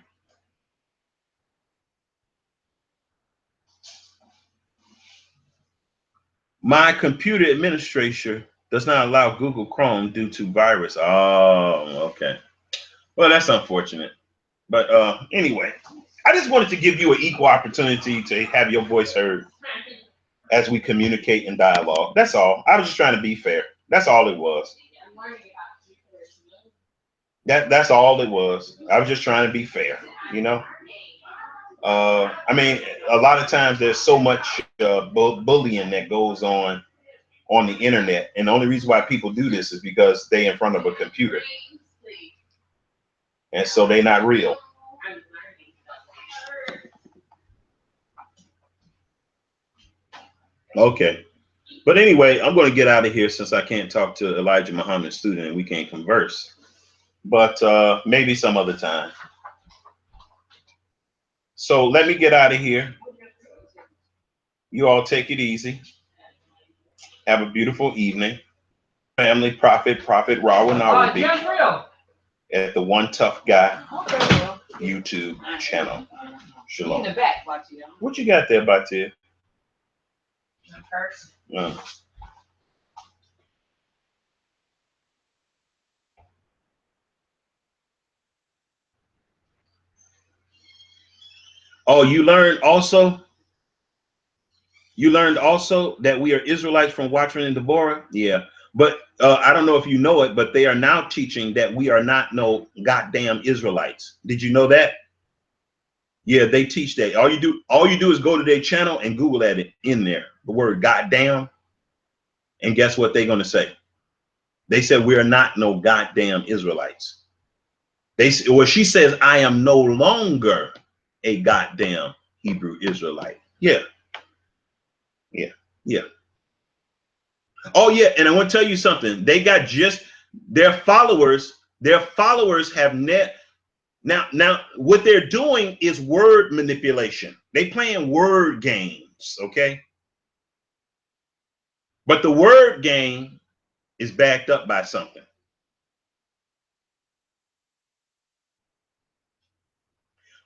My computer administrator does not allow Google Chrome due to virus. Oh, okay. Well, that's unfortunate. But anyway, I just wanted to give you an equal opportunity to have your voice heard as we communicate and dialogue. That's all. I was just trying to be fair. That's all it was. That's all it was. I was just trying to be fair, you know. I mean, a lot of times there's so much bullying that goes on the internet, and the only reason why people do this is because they're in front of a computer, and so they're not real. Okay, but anyway, I'm going to get out of here since I can't talk to Elijah Muhammad student and we can't converse. But maybe some other time. So let me get out of here. You all take it easy. Have a beautiful evening. Family Prophet Rawanawabi at the One Tough Guy YouTube channel. Shalom. What you got there, Batia? Oh, you learned also? You learned also that we are Israelites from Watchman and Deborah. Yeah. But I don't know if you know it, but they are now teaching that we are not no goddamn Israelites. Did you know that? Yeah, they teach that. All you do is go to their channel and Google at it in there, the word goddamn. And guess what they're going to say? They said we are not no goddamn Israelites. She says, I am no longer a goddamn Hebrew Israelite. Yeah. Yeah. Yeah. Oh yeah, and I want to tell you something. They got just their followers have net now what they're doing is word manipulation. They playing word games, okay? But the word game is backed up by something.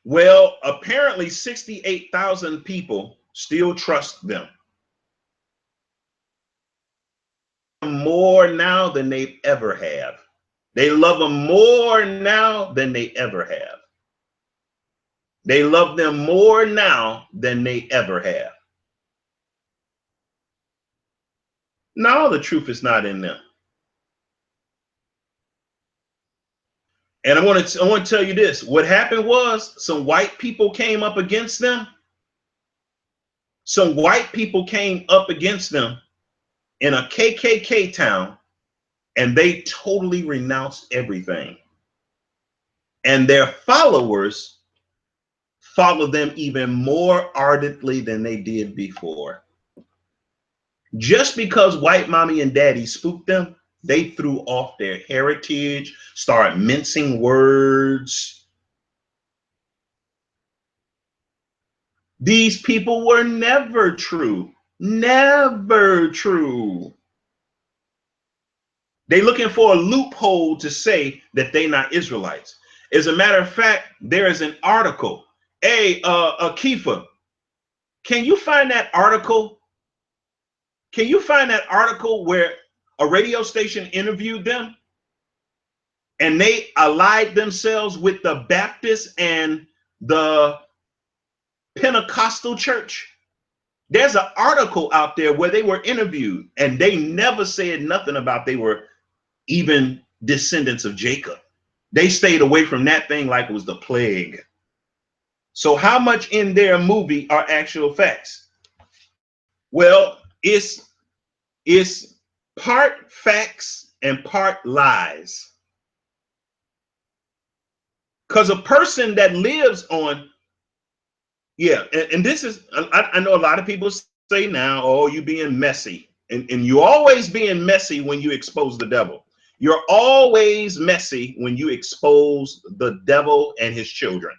Well, apparently 68,000 people still trust them. More now than they ever have. They love them more now than they ever have. They love them more now than they ever have. No, the truth is not in them. And I want to tell you this. What happened was some white people came up against them. Some white people came up against them in a KKK town, and they totally renounced everything. And their followers followed them even more ardently than they did before. Just because white mommy and daddy spooked them, they threw off their heritage, started mincing words. These people were never true. Never true. They looking for a loophole to say that they not Israelites. As a matter of fact, there is an article. Hey, Akifa, can you find that article? Can you find that article where a radio station interviewed them and they allied themselves with the Baptist and the Pentecostal church? There's an article out there where they were interviewed and they never said nothing about they were even descendants of Jacob. They stayed away from that thing like it was the plague. So how much in their movie are actual facts? Well, it's part facts and part lies. Because a person that lives on, yeah, and this is, I know a lot of people say now, oh, you being messy. And you're always being messy when you expose the devil. You're always messy when you expose the devil and his children.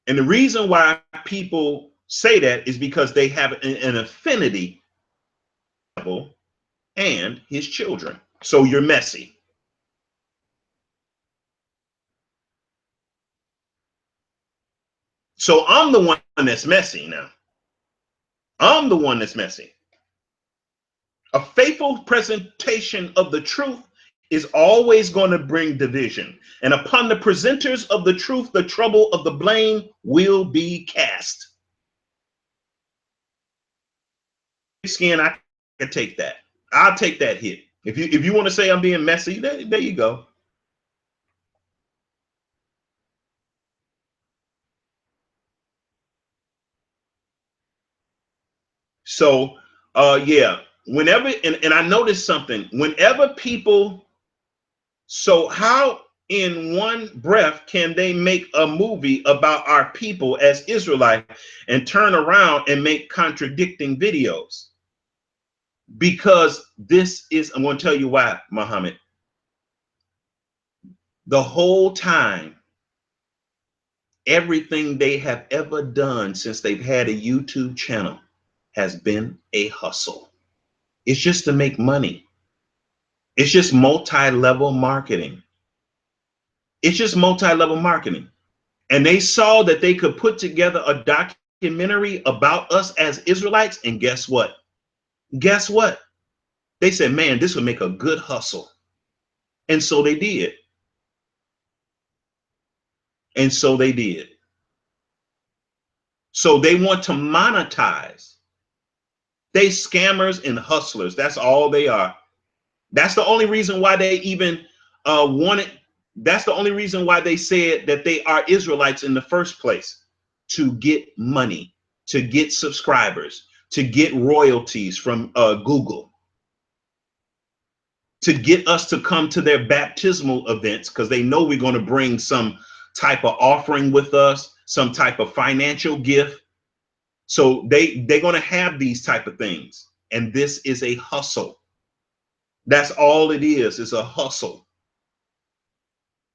And the reason why people say that is because they have an affinity for the devil and his children. So you're messy. So I'm the one that's messy now. I'm the one that's messy. A faithful presentation of the truth is always going to bring division. And upon the presenters of the truth, the trouble of the blame will be cast. Skin, I can take that. I'll take that hit. If you want to say I'm being messy, there you go. So yeah, whenever and I noticed something, whenever people, so how in one breath can they make a movie about our people as Israelites and turn around and make contradicting videos? Because this is, I'm going to tell you why, Muhammad. The whole time, everything they have ever done since they've had a YouTube channel has been a hustle. It's just to make money. It's just multi-level marketing. It's just multi-level marketing. And they saw that they could put together a documentary about us as Israelites. And guess what? Guess what? They said, man, this would make a good hustle. And so they did. And so they did. So they want to monetize. They scammers and hustlers. That's all they are. That's the only reason why they even wanted. That's the only reason why they said that they are Israelites in the first place, to get money, to get subscribers, to get royalties from Google, to get us to come to their baptismal events, because they know we're going to bring some type of offering with us, some type of financial gift. So they're going to have these type of things. And this is a hustle. That's all it is. It's a hustle.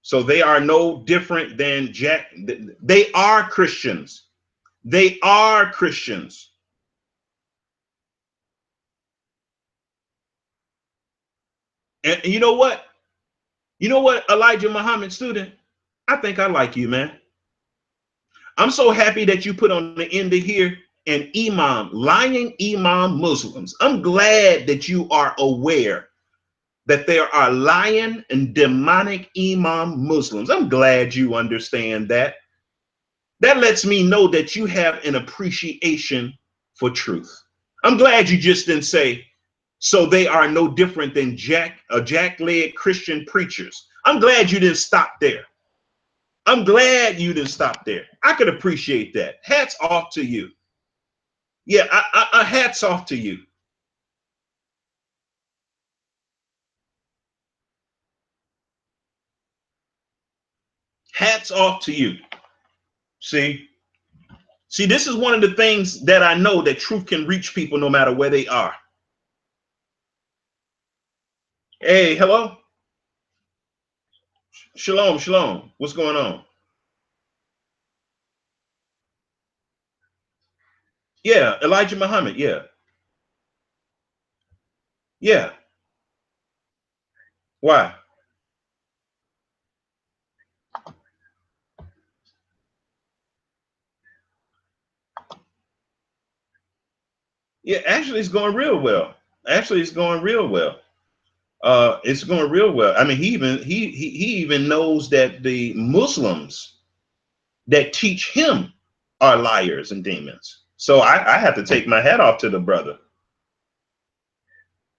So they are no different than Jack. They are Christians. They are Christians. And you know what? You know what, Elijah Muhammad, student? I think I like you, man. I'm so happy that you put on the end of here an imam, lying imam Muslims. I'm glad that you are aware that there are lying and demonic imam Muslims. I'm glad you understand that. That lets me know that you have an appreciation for truth. I'm glad you just didn't say, so they are no different than jack-legged Christian preachers. I'm glad you didn't stop there. I'm glad you didn't stop there. I could appreciate that. Hats off to you. Yeah, hats off to you. Hats off to you. See, this is one of the things that I know, that truth can reach people no matter where they are. Hey, hello. Shalom, shalom. What's going on? Yeah, Elijah Muhammad. Yeah. Yeah. Why? Yeah, actually, it's going real well. Actually, it's going real well. It's going real well. I mean, he even knows that the Muslims that teach him are liars and demons. So I have to take my hat off to the brother.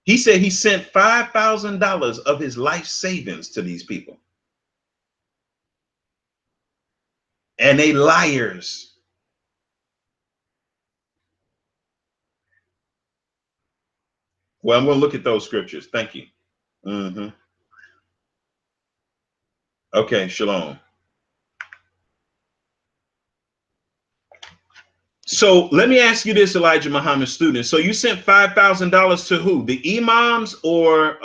He said he sent $5,000 of his life savings to these people. And they liars. Well, I'm going to look at those scriptures. Thank you. Okay, shalom. So let me ask you this, Elijah Muhammad, student. So you sent $5,000 to who? The imams or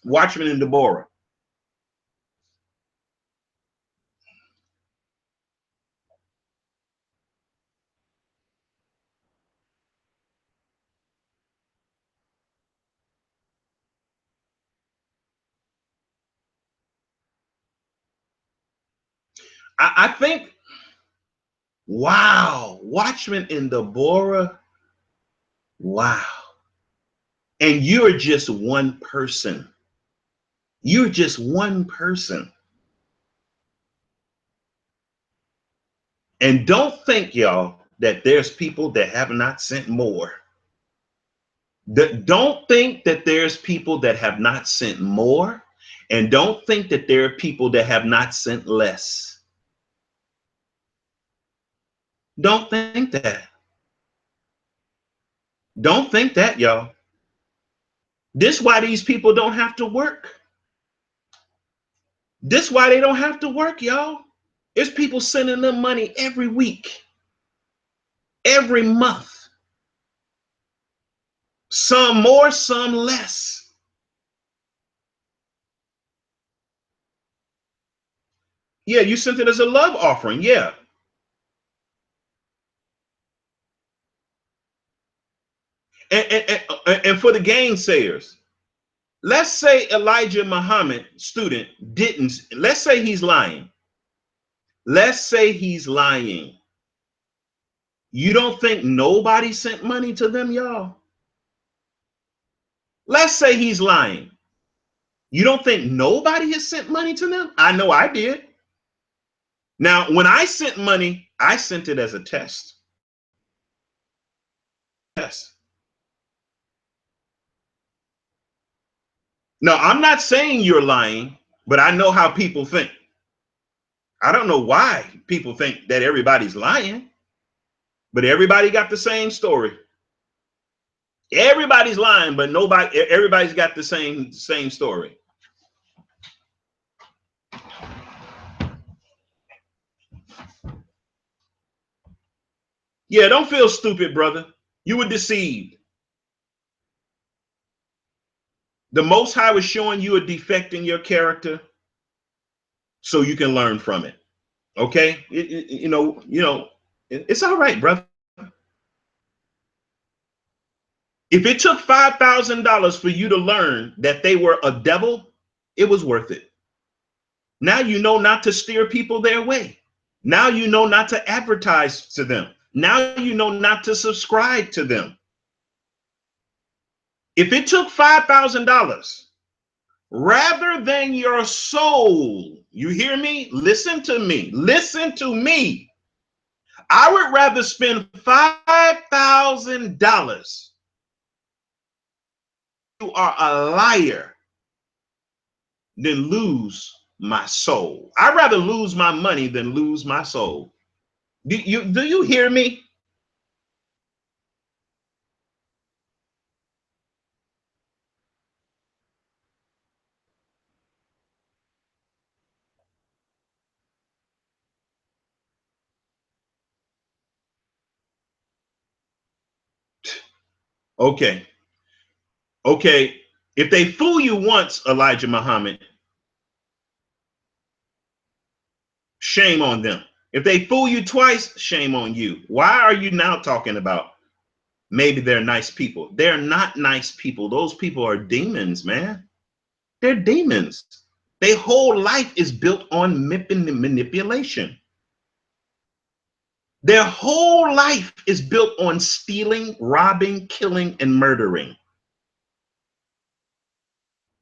Watchman and Deborah? I think, wow, Watchman and Deborah. Wow. And you're just one person. You're just one person. And don't think, y'all, that there's people that have not sent more. Don't think that there's people that have not sent more. And don't think that there are people that have not sent less. Don't think that. Don't think that, y'all. This is why these people don't have to work. This is why they don't have to work, y'all. There's people sending them money every week, every month. Some more, some less. Yeah, you sent it as a love offering. Yeah. And for the gainsayers, let's say Elijah Muhammad, student, didn't. Let's say he's lying. Let's say he's lying. You don't think nobody sent money to them, y'all? Let's say he's lying. You don't think nobody has sent money to them? I know I did. Now, when I sent money, I sent it as a test. Yes. No, I'm not saying you're lying, but I know how people think. I don't know why people think that everybody's lying, but everybody got the same story. Everybody's lying, but everybody's got the same story. Yeah, don't feel stupid, brother. You were deceived. The Most High was showing you a defect in your character so you can learn from it. Okay? It's all right, brother. If it took $5,000 for you to learn that they were a devil, it was worth it. Now you know not to steer people their way. Now you know not to advertise to them. Now you know not to subscribe to them. If it took $5,000 rather than your soul, you hear me? Listen to me. Listen to me. I would rather spend $5,000. You are a liar than lose my soul. I'd rather lose my money than lose my soul. Do you hear me? Okay. Okay. If they fool you once, Elijah Muhammad, shame on them. If they fool you twice, shame on you. Why are you now talking about maybe they're nice people? They're not nice people. Those people are demons, man. They're demons. Their whole life is built on manipulation. Their whole life is built on stealing, robbing, killing, and murdering.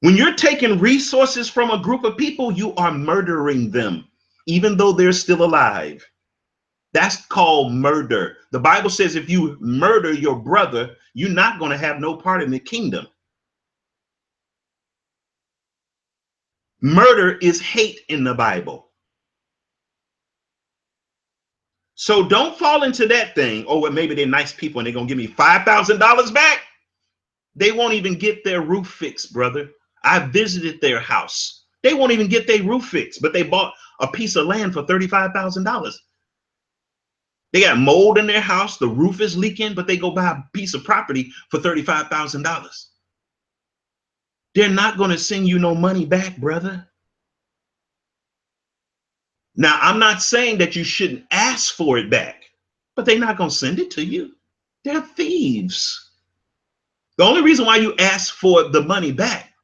When you're taking resources from a group of people, you are murdering them, even though they're still alive. That's called murder. The Bible says if you murder your brother, you're not going to have no part in the kingdom. Murder is hate in the Bible. So don't fall into that thing. Oh, well, maybe they're nice people and they're going to give me $5,000 back. They won't even get their roof fixed, brother. I visited their house. They won't even get their roof fixed, but they bought a piece of land for $35,000. They got mold in their house. The roof is leaking, but they go buy a piece of property for $35,000. They're not going to send you no money back, brother. Now, I'm not saying that you shouldn't ask for it back, but they're not going to send it to you. They're thieves. The only reason why you ask for the money back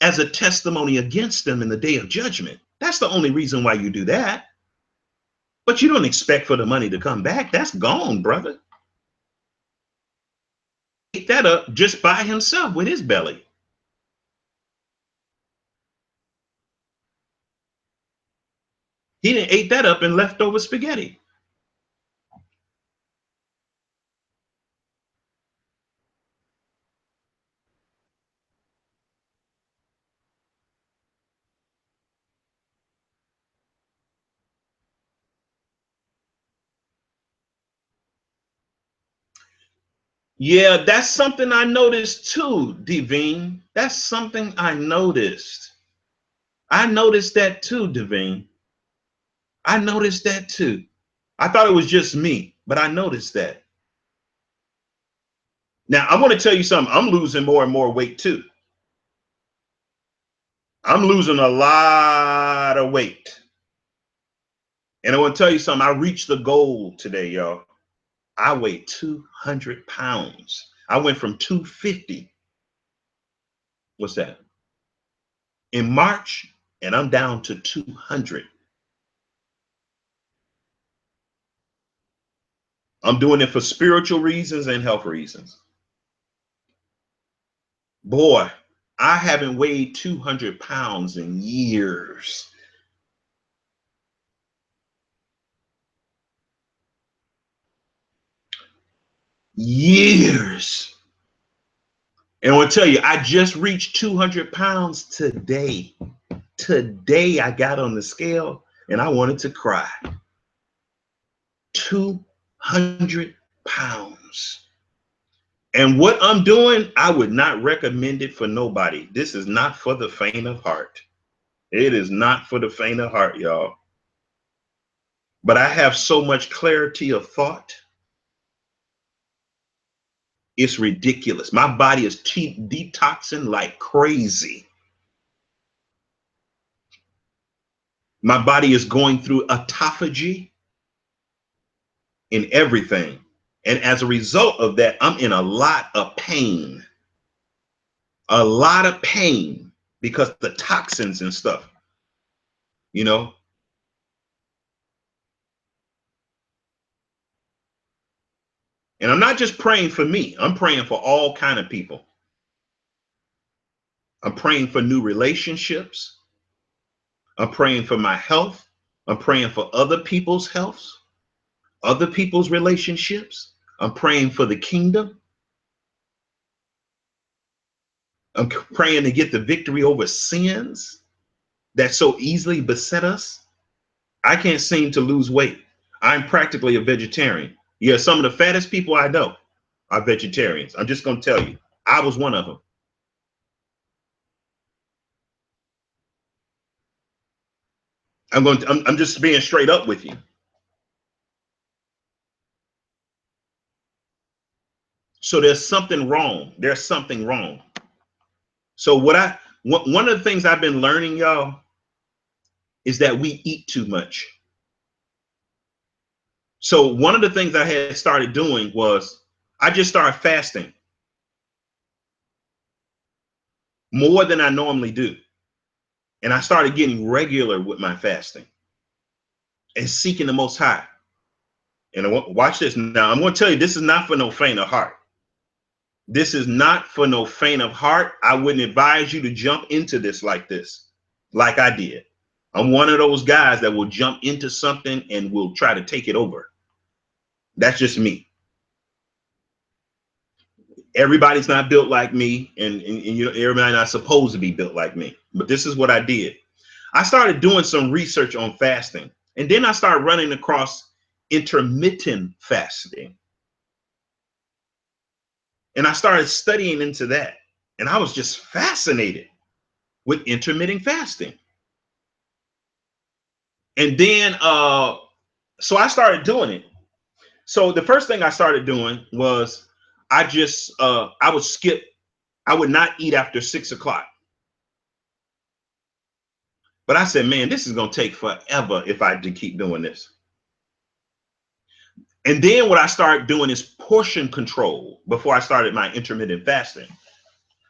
as a testimony against them in the day of judgment, that's the only reason why you do that. But you don't expect for the money to come back. That's gone, brother. Ate that up just by himself with his belly. He didn't ate that up in leftover spaghetti. Yeah, that's something I noticed too, Devine. That's something I noticed. I noticed that too, Devine. I noticed that too. I thought it was just me, but I noticed that. Now, I want to tell you something. I'm losing more and more weight too. I'm losing a lot of weight. And I want to tell you something. I reached the goal today, y'all. I weigh 200 pounds. I went from 250. What's that? In March, and I'm down to 200. I'm doing it for spiritual reasons and health reasons. Boy, I haven't weighed 200 pounds in years. Years. And I want to tell you, I just reached 200 pounds today. Today I got on the scale and I wanted to cry. 200 pounds. And what I'm doing, I would not recommend it for nobody. This is not for the faint of heart. It is not for the faint of heart, y'all. But I have so much clarity of thought. It's ridiculous. My body is detoxing like crazy. My body is going through autophagy in everything. And as a result of that, I'm in a lot of pain. A lot of pain because the toxins and stuff, you know. And I'm not just praying for me. I'm praying for all kind of people. I'm praying for new relationships. I'm praying for my health. I'm praying for other people's health, other people's relationships. I'm praying for the kingdom. I'm praying to get the victory over sins that so easily beset us. I can't seem to lose weight. I'm practically a vegetarian. Yeah, some of the fattest people I know are vegetarians. I'm just going to tell you, I was one of them. I'm just being straight up with you. So there's something wrong. There's something wrong. So one of the things I've been learning, y'all, is that we eat too much. So one of the things I had started doing was I just started fasting more than I normally do. And I started getting regular with my fasting and seeking the Most High. And watch this. Now, I'm going to tell you, this is not for no faint of heart. This is not for no faint of heart. I wouldn't advise you to jump into this like I did. I'm one of those guys that will jump into something and will try to take it over. That's just me. Everybody's not built like me, and you know, everybody's not supposed to be built like me. But this is what I did. I started doing some research on fasting, and then I started running across intermittent fasting. And I started studying into that, and I was just fascinated with intermittent fasting. And then so I started doing it. So the first thing I started doing was I would not eat after 6 o'clock. But I said, man, this is going to take forever if I keep doing this. And then what I started doing is portion control before I started my intermittent fasting.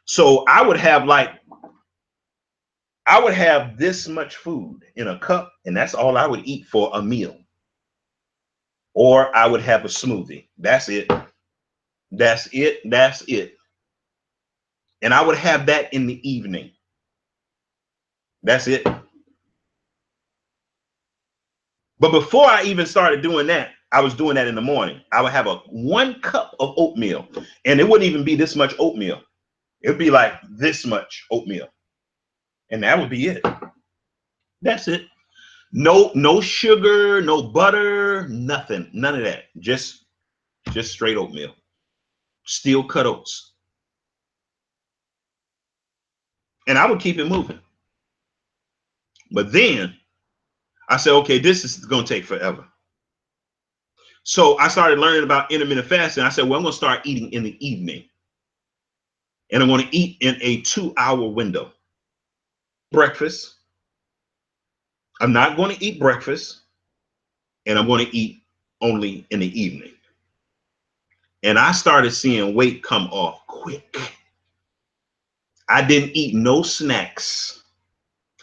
So I would have this much food in a cup, and that's all I would eat for a meal. Or I would have a smoothie. That's it. That's it. That's it. And I would have that in the evening. That's it. But before I even started doing that, I was doing that in the morning. I would have 1 cup of oatmeal, and it wouldn't even be this much oatmeal. It would be like this much oatmeal. And that would be it. That's it. No sugar, no butter, nothing. None of that. Just straight oatmeal. Steel cut oats. And I would keep it moving. But then I said, okay, this is going to take forever. So I started learning about intermittent fasting. I said, well, I'm going to start eating in the evening. And I'm going to eat in a 2-hour window. Breakfast. I'm not going to eat breakfast. And I'm going to eat only in the evening. And I started seeing weight come off quick. I didn't eat no snacks.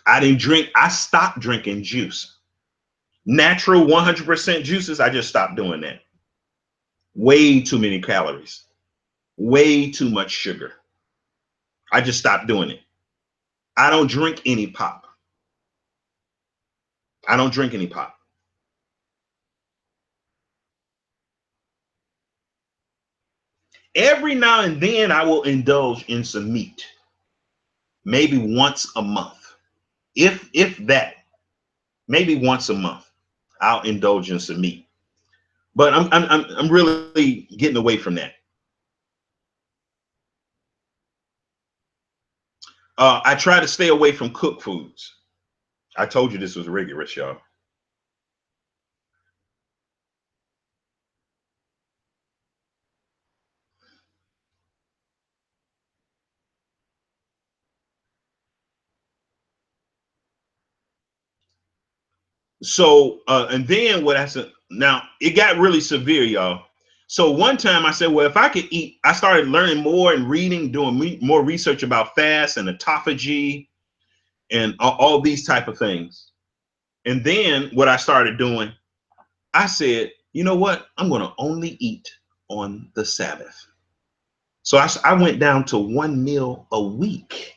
I didn't drink. I stopped drinking juice. Natural 100% juices, I just stopped doing that. Way too many calories. Way too much sugar. I just stopped doing it. I don't drink any pop. I don't drink any pop. Every now and then I will indulge in some meat, maybe once a month, if that, maybe once a month I'll indulge in some meat. But I'm really getting away from that. I try to stay away from cooked foods. I told you this was rigorous, y'all. So, and then what I said, now it got really severe, y'all. So one time I said, well, if I could eat, I started learning more and reading, doing more research about fast and autophagy and all these type of things. And then what I started doing, I said, you know what? I'm going to only eat on the Sabbath. So I went down to 1 meal a week.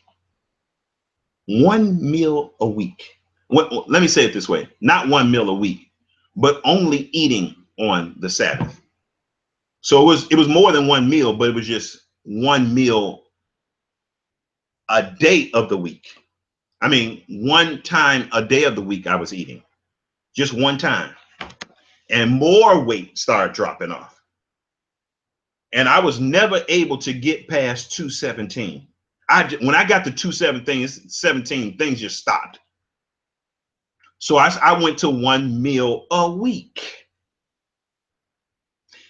1 meal a week. Let me say it this way, not 1 meal a week, but only eating on the Sabbath. So it was more than 1 meal, but it was just 1 meal a day of the week. I mean, 1 time a day of the week I was eating, just 1 time, and more weight started dropping off. And I was never able to get past 217. When I got to 217, things just stopped. So I went to 1 meal a week.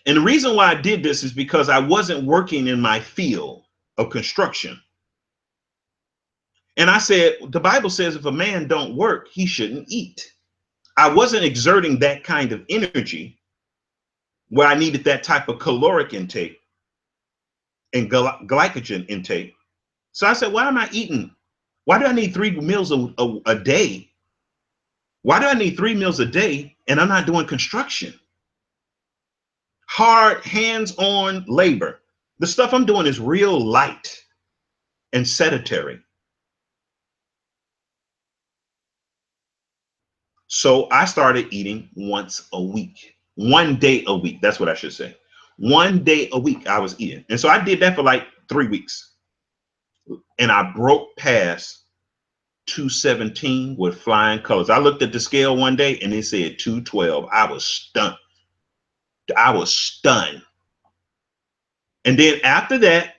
And the reason why I did this is because I wasn't working in my field of construction. And I said, the Bible says if a man don't work, he shouldn't eat. I wasn't exerting that kind of energy where I needed that type of caloric intake and glycogen intake. So I said, why am I eating? Why do I need 3 meals a day? Why do I need 3 meals a day and I'm not doing construction? Hard, hands-on labor. The stuff I'm doing is real light and sedentary. So I started eating once a week, 1 day a week. That's what I should say. 1 day a week I was eating. And so I did that for like 3 weeks. And I broke past 217 with flying colors. I looked at the scale one day and it said 212. I was stunned. I was stunned. And then after that,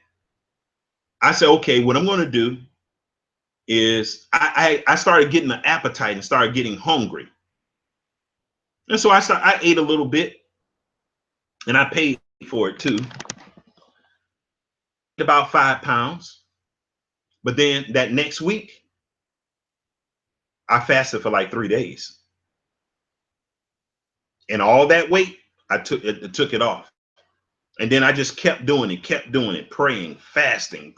I said, okay, what I'm going to do is I started getting an appetite and started getting hungry. And so I ate a little bit and I paid for it too. About 5 pounds. But then that next week, I fasted for like 3 days. And all that weight, I took it off. And then I just kept doing it, praying, fasting.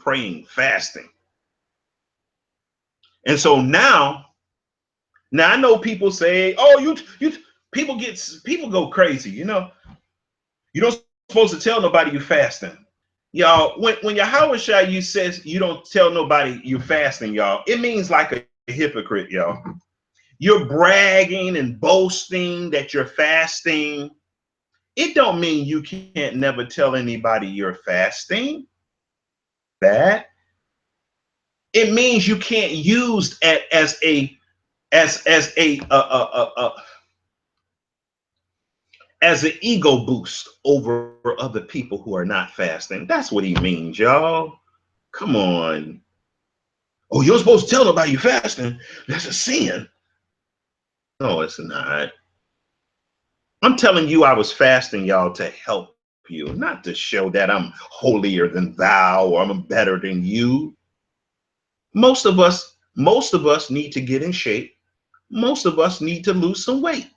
And so now I know people say, oh, people go crazy, you know. You don't supposed to tell nobody you're fasting. Y'all, when Yahweh Shai you says you don't tell nobody you're fasting, y'all, it means like a hypocrite, y'all. You're bragging and boasting that you're fasting. It don't mean you can't never tell anybody you're fasting. That it means you can't use it as an ego boost over other people who are not fasting. That's what he means, y'all. Come on. Oh, you're supposed to tell nobody you're fasting. That's a sin. No, it's not. I'm telling you I was fasting, y'all, to help you, not to show that I'm holier than thou or I'm better than you. Most of us need to get in shape. Most of us need to lose some weight.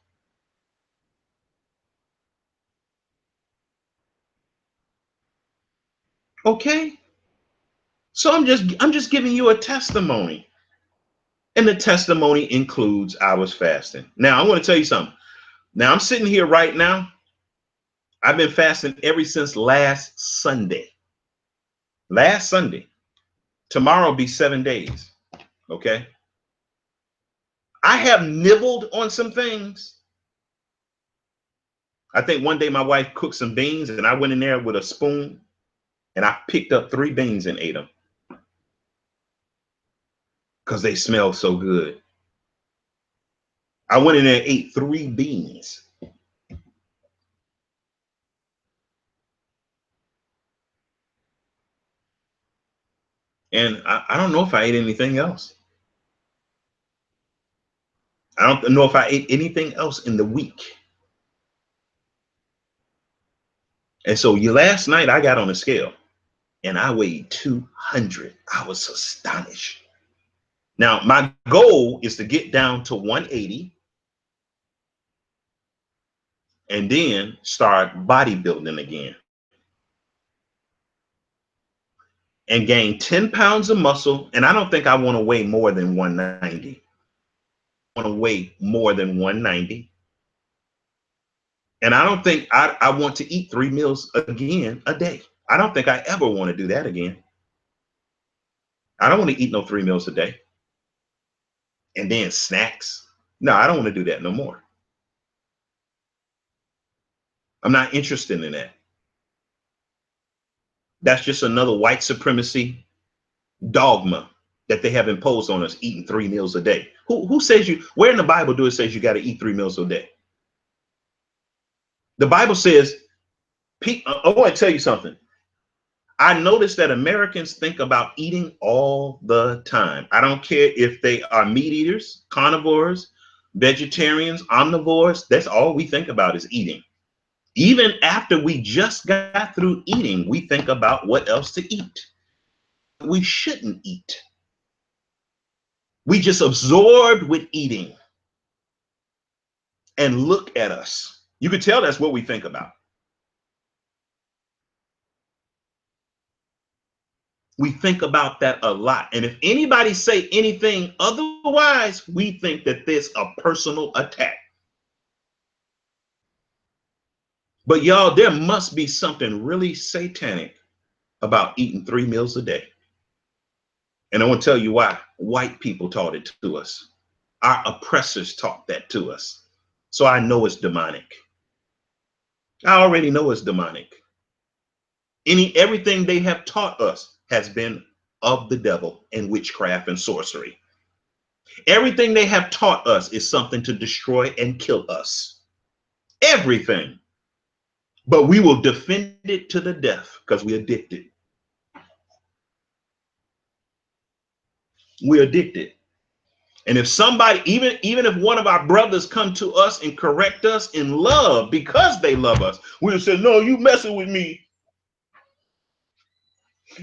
Okay? So I'm just giving you a testimony. And the testimony includes I was fasting. Now, I want to tell you something. Now, I'm sitting here right now. I've been fasting ever since last Sunday. Last Sunday. Tomorrow will be 7 days. Okay? I have nibbled on some things. I think one day my wife cooked some beans and I went in there with a spoon And I picked up 3 beans and ate them because they smelled so good. I went in there and ate 3 beans. And I don't know if I ate anything else. I don't know if I ate anything else in the week. And so last night I got on the scale and I weighed 200. I was astonished. Now, my goal is to get down to 180 and then start bodybuilding again and gain 10 pounds of muscle. And I don't think I want to weigh more than 190. I want to weigh more than 190. And I don't think I want to eat 3 meals again a day. I don't think I ever want to do that again. I don't want to eat no 3 meals a day. And then snacks. No, I don't want to do that no more. I'm not interested in that. That's just another white supremacy dogma that they have imposed on us, eating 3 meals a day. Who says you, where in the Bible do it says you got to eat 3 meals a day? The Bible says, I want to tell you something. I notice that Americans think about eating all the time. I don't care if they are meat eaters, carnivores, vegetarians, omnivores. That's all we think about is eating. Even after we just got through eating, we think about what else to eat. We shouldn't eat. We just absorbed with eating. And look at us. You could tell that's what we think about. We think about that a lot. And if anybody say anything otherwise, we think that there's a personal attack. But y'all, there must be something really satanic about eating 3 meals a day. And I want to tell you why. White people taught it to us. Our oppressors taught that to us. So I know it's demonic. I already know it's demonic. Everything they have taught us has been of the devil and witchcraft and sorcery. Everything they have taught us is something to destroy and kill us. Everything. But we will defend it to the death because we're addicted. We're addicted. And if somebody, even if one of our brothers come to us and correct us in love because they love us, we'll say, no, you messing with me.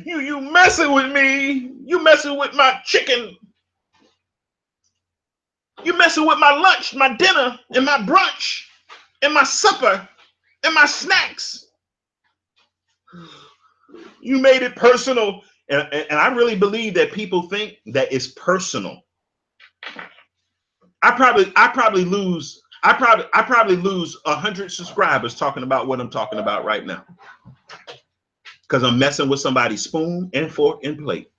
You messing with me. You messing with my chicken. You messing with my lunch, my dinner, and my brunch, and my supper, and my snacks. You made it personal. And I really believe that people think that it's personal. I probably lose 100 subscribers talking about what I'm talking about right now. Because I'm messing with somebody's spoon and fork and plate.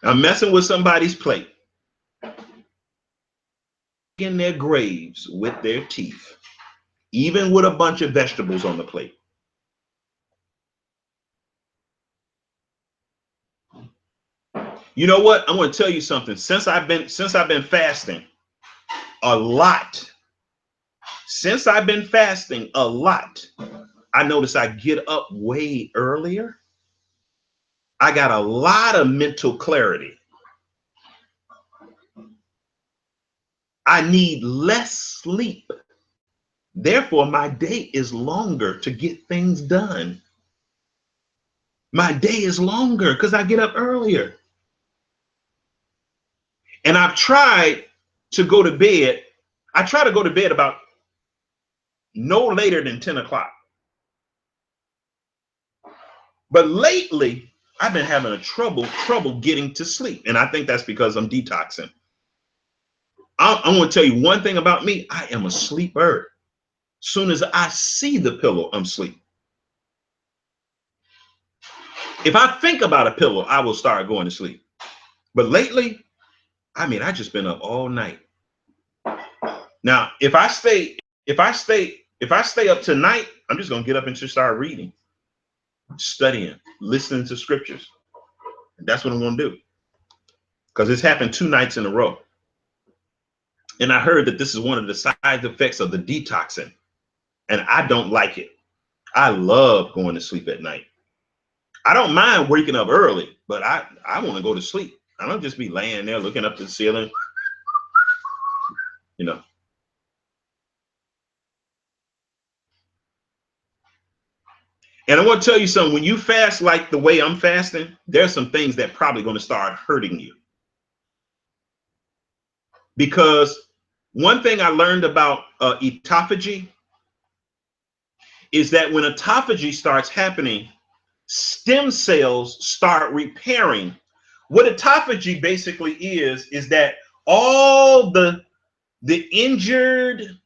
I'm messing with somebody's plate. In their graves with their teeth, even with a bunch of vegetables on the plate. You know what? I'm going to tell you something. Since I've been fasting a lot, I notice I get up way earlier. I got a lot of mental clarity. I need less sleep. Therefore, my day is longer to get things done. My day is longer because I get up earlier. And I've tried to go to bed. I try to go to bed about no later than 10 o'clock. But lately, I've been having a trouble getting to sleep. And I think that's because I'm detoxing. I'm going to tell you one thing about me. I am a sleeper. Soon as I see the pillow, I'm asleep. If I think about a pillow, I will start going to sleep. But lately, I just been up all night. Now, if I stay If I stay up tonight, I'm just going to get up and just start reading, studying, listening to scriptures. And that's what I'm going to do. Because it's happened 2 nights in a row. And I heard that this is one of the side effects of the detoxing. And I don't like it. I love going to sleep at night. I don't mind waking up early, but I want to go to sleep. I don't just be laying there looking up to the ceiling, you know. And I want to tell you something. When you fast like the way I'm fasting, there's some things that probably going to start hurting you. Because one thing I learned about autophagy is that when autophagy starts happening, stem cells start repairing. What autophagy basically is that all the injured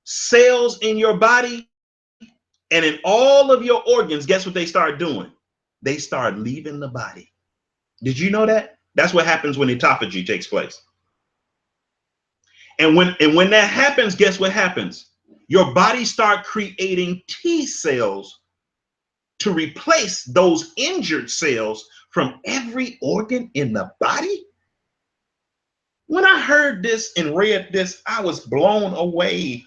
cells in your body and in all of your organs, guess what they start doing? They start leaving the body. Did you know that? That's what happens when autophagy takes place. And when that happens, guess what happens? Your body start creating T cells to replace those injured cells from every organ in the body. When I heard this and read this, I was blown away.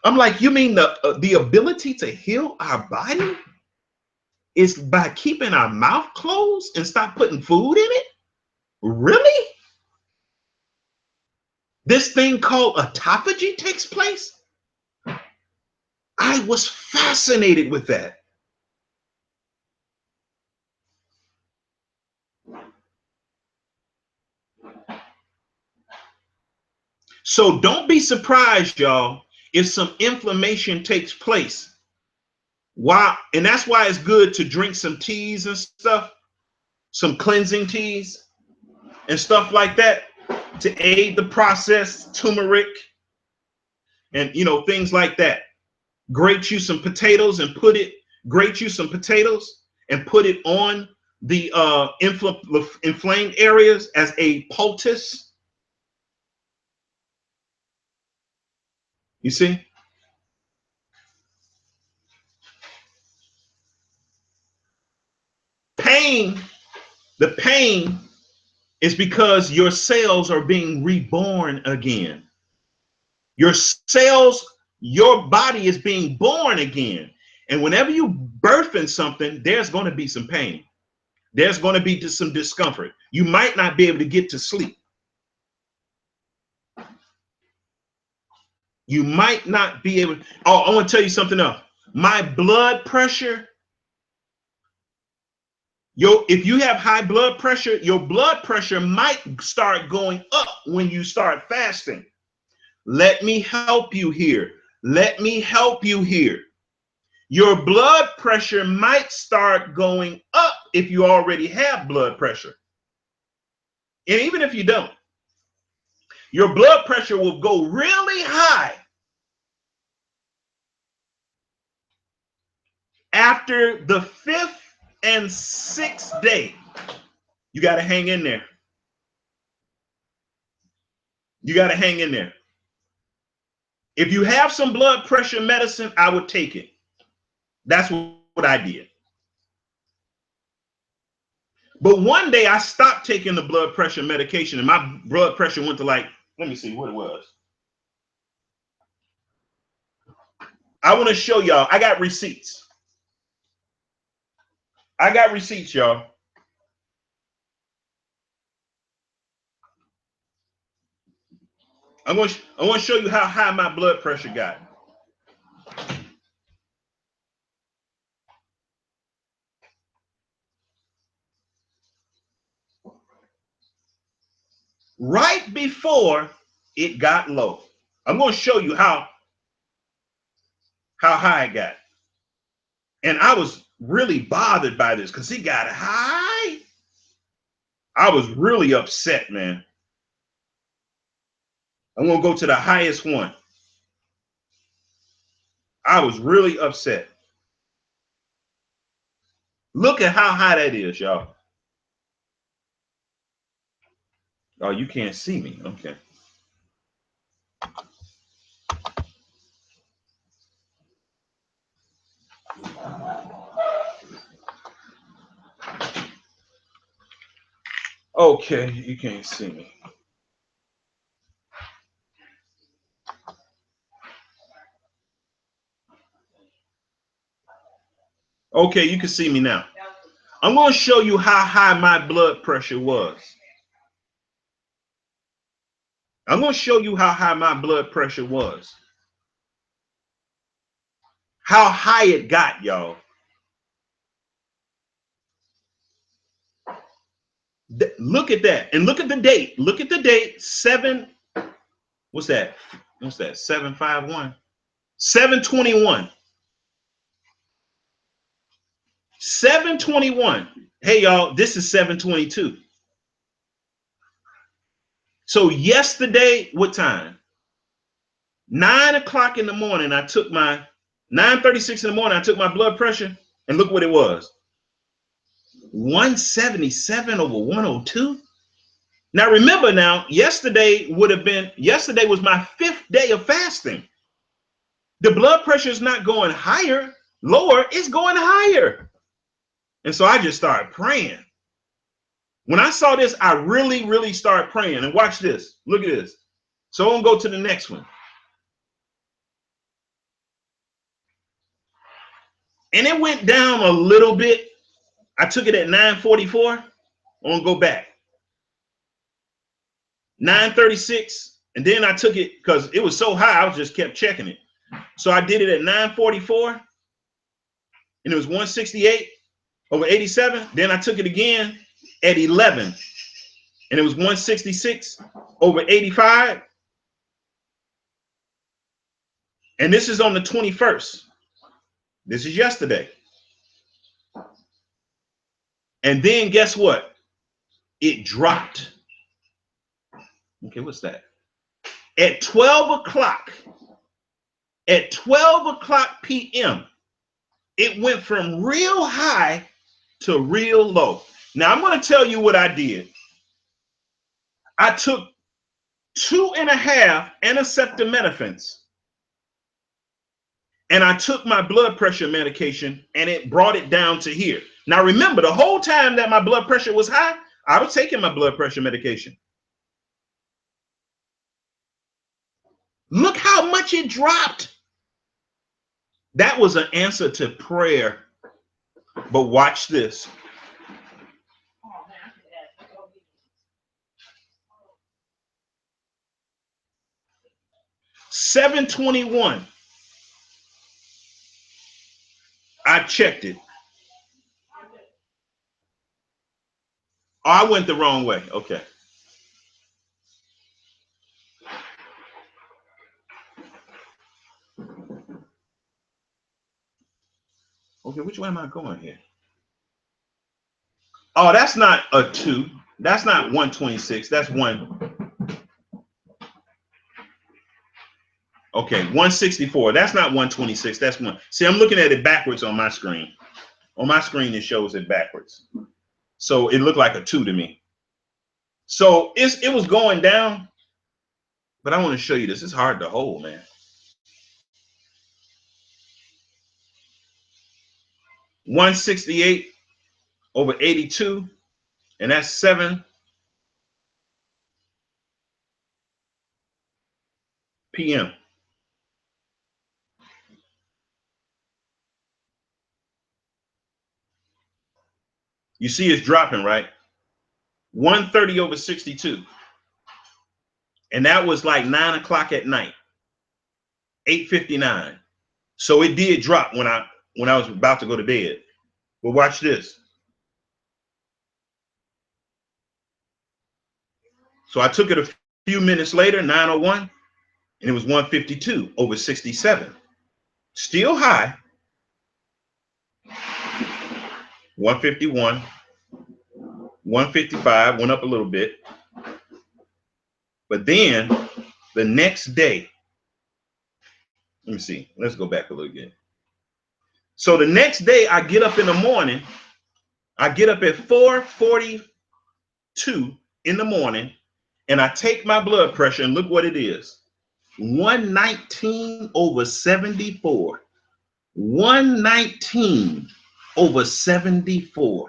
I'm like, you mean the ability to heal our body is by keeping our mouth closed and stop putting food in it? Really? This thing called autophagy takes place? I was fascinated with that. So don't be surprised, y'all, if some inflammation takes place. Why? And that's why it's good to drink some teas and stuff, some cleansing teas and stuff like that to aid the process, turmeric and things like that. Grate you some potatoes and grate you some potatoes and put it on the inflamed areas as a poultice. You see? The pain is because your cells are being reborn again. Your cells, your body is being born again. And whenever you birthing something, there's going to be some pain. There's going to be some discomfort. You might not be able to get to sleep. You might not be able. Oh, I want to tell you something else. My blood pressure. If you have high blood pressure, your blood pressure might start going up when you start fasting. Let me help you here. Let me help you here. Your blood pressure might start going up if you already have blood pressure. And even if you don't, your blood pressure will go really high after the 5th and 6th day. You got to hang in there. You got to hang in there. If you have some blood pressure medicine, I would take it. That's what I did. But one day I stopped taking the blood pressure medication and my blood pressure went to let me see what it was. I want to show y'all. I got receipts. Y'all. I want to show you how high my blood pressure got. Right before it got low. I'm going to show you how high it got. And I was really bothered by this because it got high. I was really upset, man. I'm going to go to the highest one. I was really upset. Look at how high that is, y'all. Oh, you can't see me. Okay. Okay, you can't see me. Okay, you can see me now. I'm going to show you how high my blood pressure was. I'm going to show you how high my blood pressure was. How high it got, y'all. Look at that. And look at the date. Look at the date. What's that? 751. 721. 721. Hey, y'all, this is 722. So yesterday, what time? 9 o'clock in the morning, I took my 9:36 in the morning, I took my blood pressure, and look what it was. 177 over 102. Now remember now, yesterday was my 5th day of fasting. The blood pressure is not going higher, lower, it's going higher. And so I just started praying. When I saw this, I really started praying. And watch this. Look at this. So I'm going to go to the next one. And it went down a little bit. I took it at 9:44. I'm going to go back. 9:36. And then I took it because it was so high, I just kept checking it. So I did it at 9:44. And it was 168 over 87. Then I took it again at 11. And it was 166 over 85. And this is on the 21st. This is yesterday. And then guess what? It dropped. Okay, what's that? At 12 o'clock p.m., it went from real high to real low. Now, I'm going to tell you what I did. I took 2.5 acetaminophen, and I took my blood pressure medication, and it brought it down to here. Now, remember, the whole time that my blood pressure was high, I was taking my blood pressure medication. Look how much it dropped. That was an answer to prayer. But watch this. 721. I checked it. Oh, I went the wrong way. Okay. Okay, which way am I going here? Oh, that's not a 2. That's not 126. That's 1. Okay, 164. That's not 126. That's 1. See, I'm looking at it backwards on my screen. On my screen, it shows it backwards. So it looked like a 2 to me. So it was going down. But I want to show you this. It's hard to hold, man. 168 over 82. And that's 7 p.m. You see it's dropping, right? 130 over 62. And that was like 9 o'clock at night. 8:59. So it did drop when I was about to go to bed. But watch this. So I took it a few minutes later, 9:01, and it was 152 over 67. Still high. 151, 155, went up a little bit. But then the next day, let me see. Let's go back a little bit. So the next day I get up in the morning. I get up at 4:42 in the morning, and I take my blood pressure, and look what it is. 119 over 74. 119/74.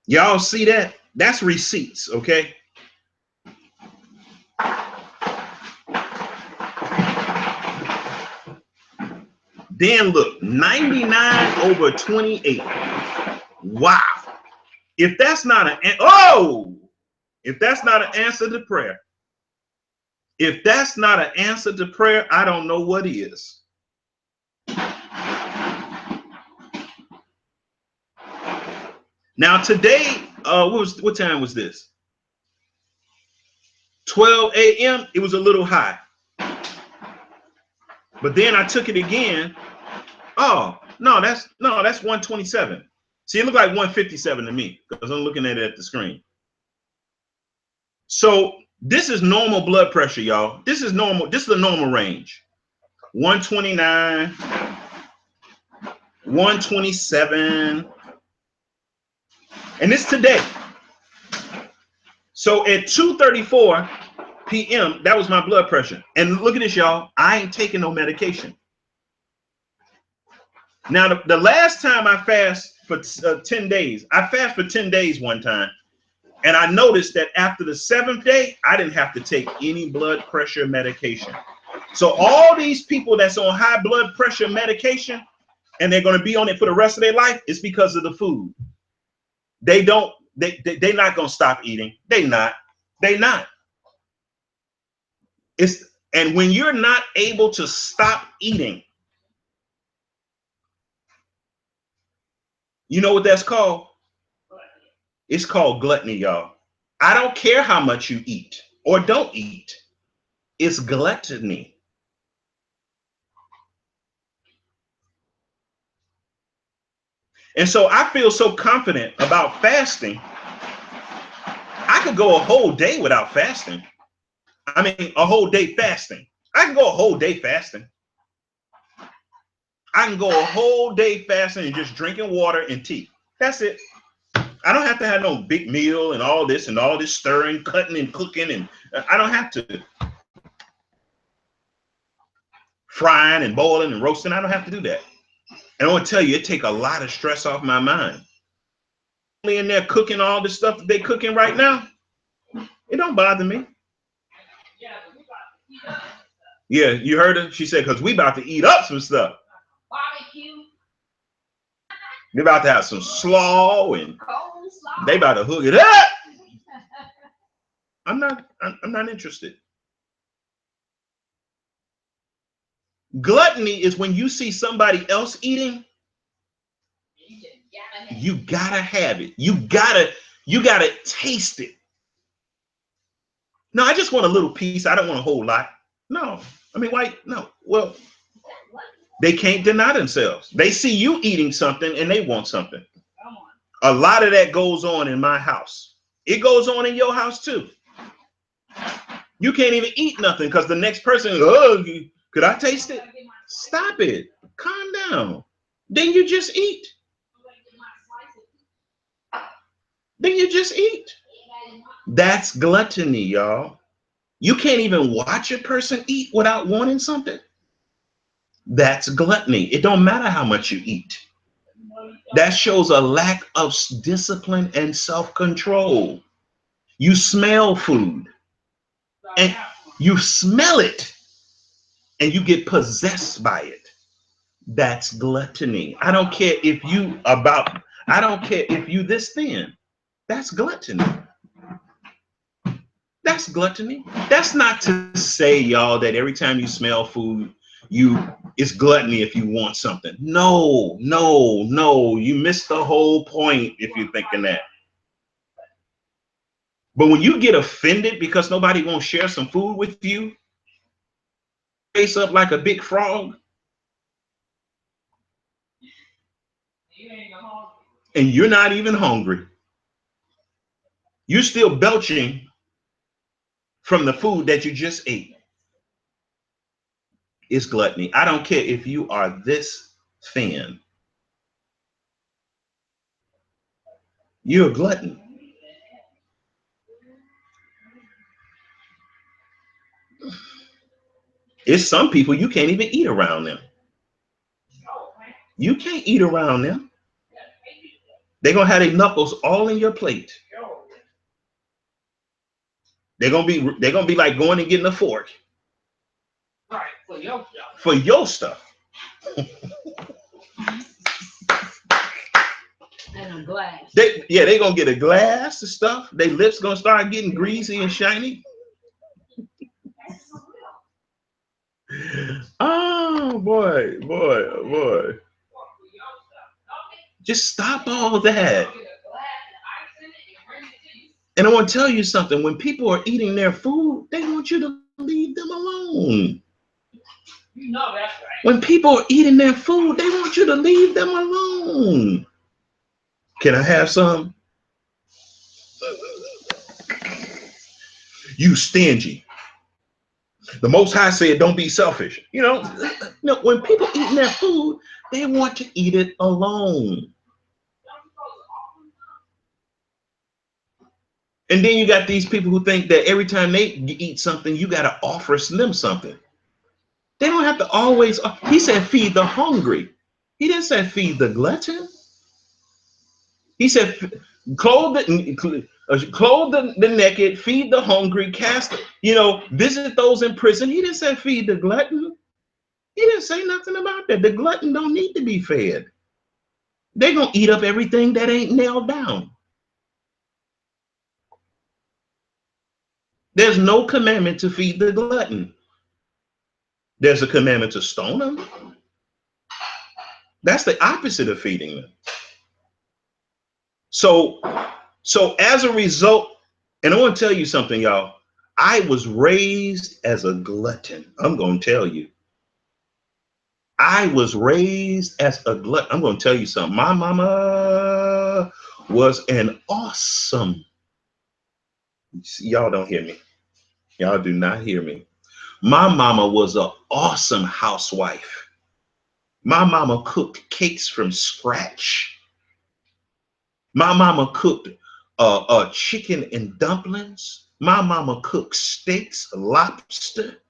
Y'all see that? That's receipts, okay? Then look, 99/28. Wow. If that's not an if that's not an answer to prayer, if that's not an answer to prayer, I don't know what is. Now today, what time was this? 12 a.m. It was a little high. But then I took it again. Oh, no, that's 127. See, it looked like 157 to me because I'm looking at it at the screen. So this is normal blood pressure, y'all. This is normal. This is the normal range. 129, 127. And it's today. So at 2:34 p.m., that was my blood pressure. And look at this, y'all. I ain't taking no medication. Now, the last time I fast for 10 days, I fast for 10 days one time. And I noticed that after the 7th day, I didn't have to take any blood pressure medication. So all these people that's on high blood pressure medication, and they're going to be on it for the rest of their life, it's because of the food. They're not going to stop eating. They not. And when you're not able to stop eating, you know what that's called? It's called gluttony, y'all. I don't care how much you eat or don't eat. It's gluttony. And so I feel so confident about fasting. I could go a whole day without fasting. I mean, a whole day fasting. I can go a whole day fasting. I can go a whole day fasting and just drinking water and tea. That's it. I don't have to have no big meal and all this stirring, cutting and cooking. And I don't have to. Frying and boiling and roasting. I don't have to do that. And I want to tell you, it take a lot of stress off my mind. In there cooking all the stuff that they cooking right now, it don't bother me. Yeah, you heard her? She said, because we about to eat up some stuff. Barbecue. They about to have some slaw and they about to hook it up. I'm not interested. Gluttony is when you see somebody else eating, you gotta have it. You gotta taste it. No, I just want a little piece. I don't want a whole lot. No, I mean, why? No, well, they can't deny themselves. They see you eating something and they want something. A lot of that goes on in my house. It goes on in your house too. You can't even eat nothing because the next person, oh, could I taste it? Stop it. Calm down. Then you just eat. That's gluttony, y'all. You can't even watch a person eat without wanting something. That's gluttony. It don't matter how much you eat. That shows a lack of discipline and self-control. You smell food and you smell it and you get possessed by it. That's gluttony. I don't care if you this thin. That's gluttony. That's gluttony. That's not to say, y'all, that every time you smell food, it's gluttony if you want something. No. You missed the whole point if you're thinking that. But when you get offended because nobody won't share some food with you, face up like a big frog, and you're not even hungry. You're still belching from the food that you just ate. It's gluttony. I don't care if you are this thin. You're a glutton. It's some people you can't even eat around them. You can't eat around them. They're gonna have their knuckles all in your plate. They're gonna be like going and getting a fork. Right, for your stuff. For your stuff. And a glass. They're gonna get a glass of stuff. Their lips gonna start getting greasy and shiny. Oh boy. Just stop all that. And I want to tell you something. When people are eating their food, they want you to leave them alone. You know that's right. When people are eating their food, they want you to leave them alone. Can I have some? You stingy. The Most High said, don't be selfish. You know, when people eating their food, they want to eat it alone. And then you got these people who think that every time they eat something, you got to offer them something. They don't have to always. He said, feed the hungry. He didn't say feed the glutton. He said, clothe the naked, feed the hungry, visit those in prison. He didn't say feed the glutton. He didn't say nothing about that. The glutton don't need to be fed. They're going to eat up everything that ain't nailed down. There's no commandment to feed the glutton. There's a commandment to stone them. That's the opposite of feeding them. So as a result, and I want to tell you something, y'all. I was raised as a glutton. I'm going to tell you. I was raised as a glutton. I'm going to tell you something. My mama was an awesome. Y'all don't hear me. Y'all do not hear me. My mama was an awesome housewife. My mama cooked cakes from scratch. My mama cooked chicken and dumplings. My mama cooked steaks, lobster.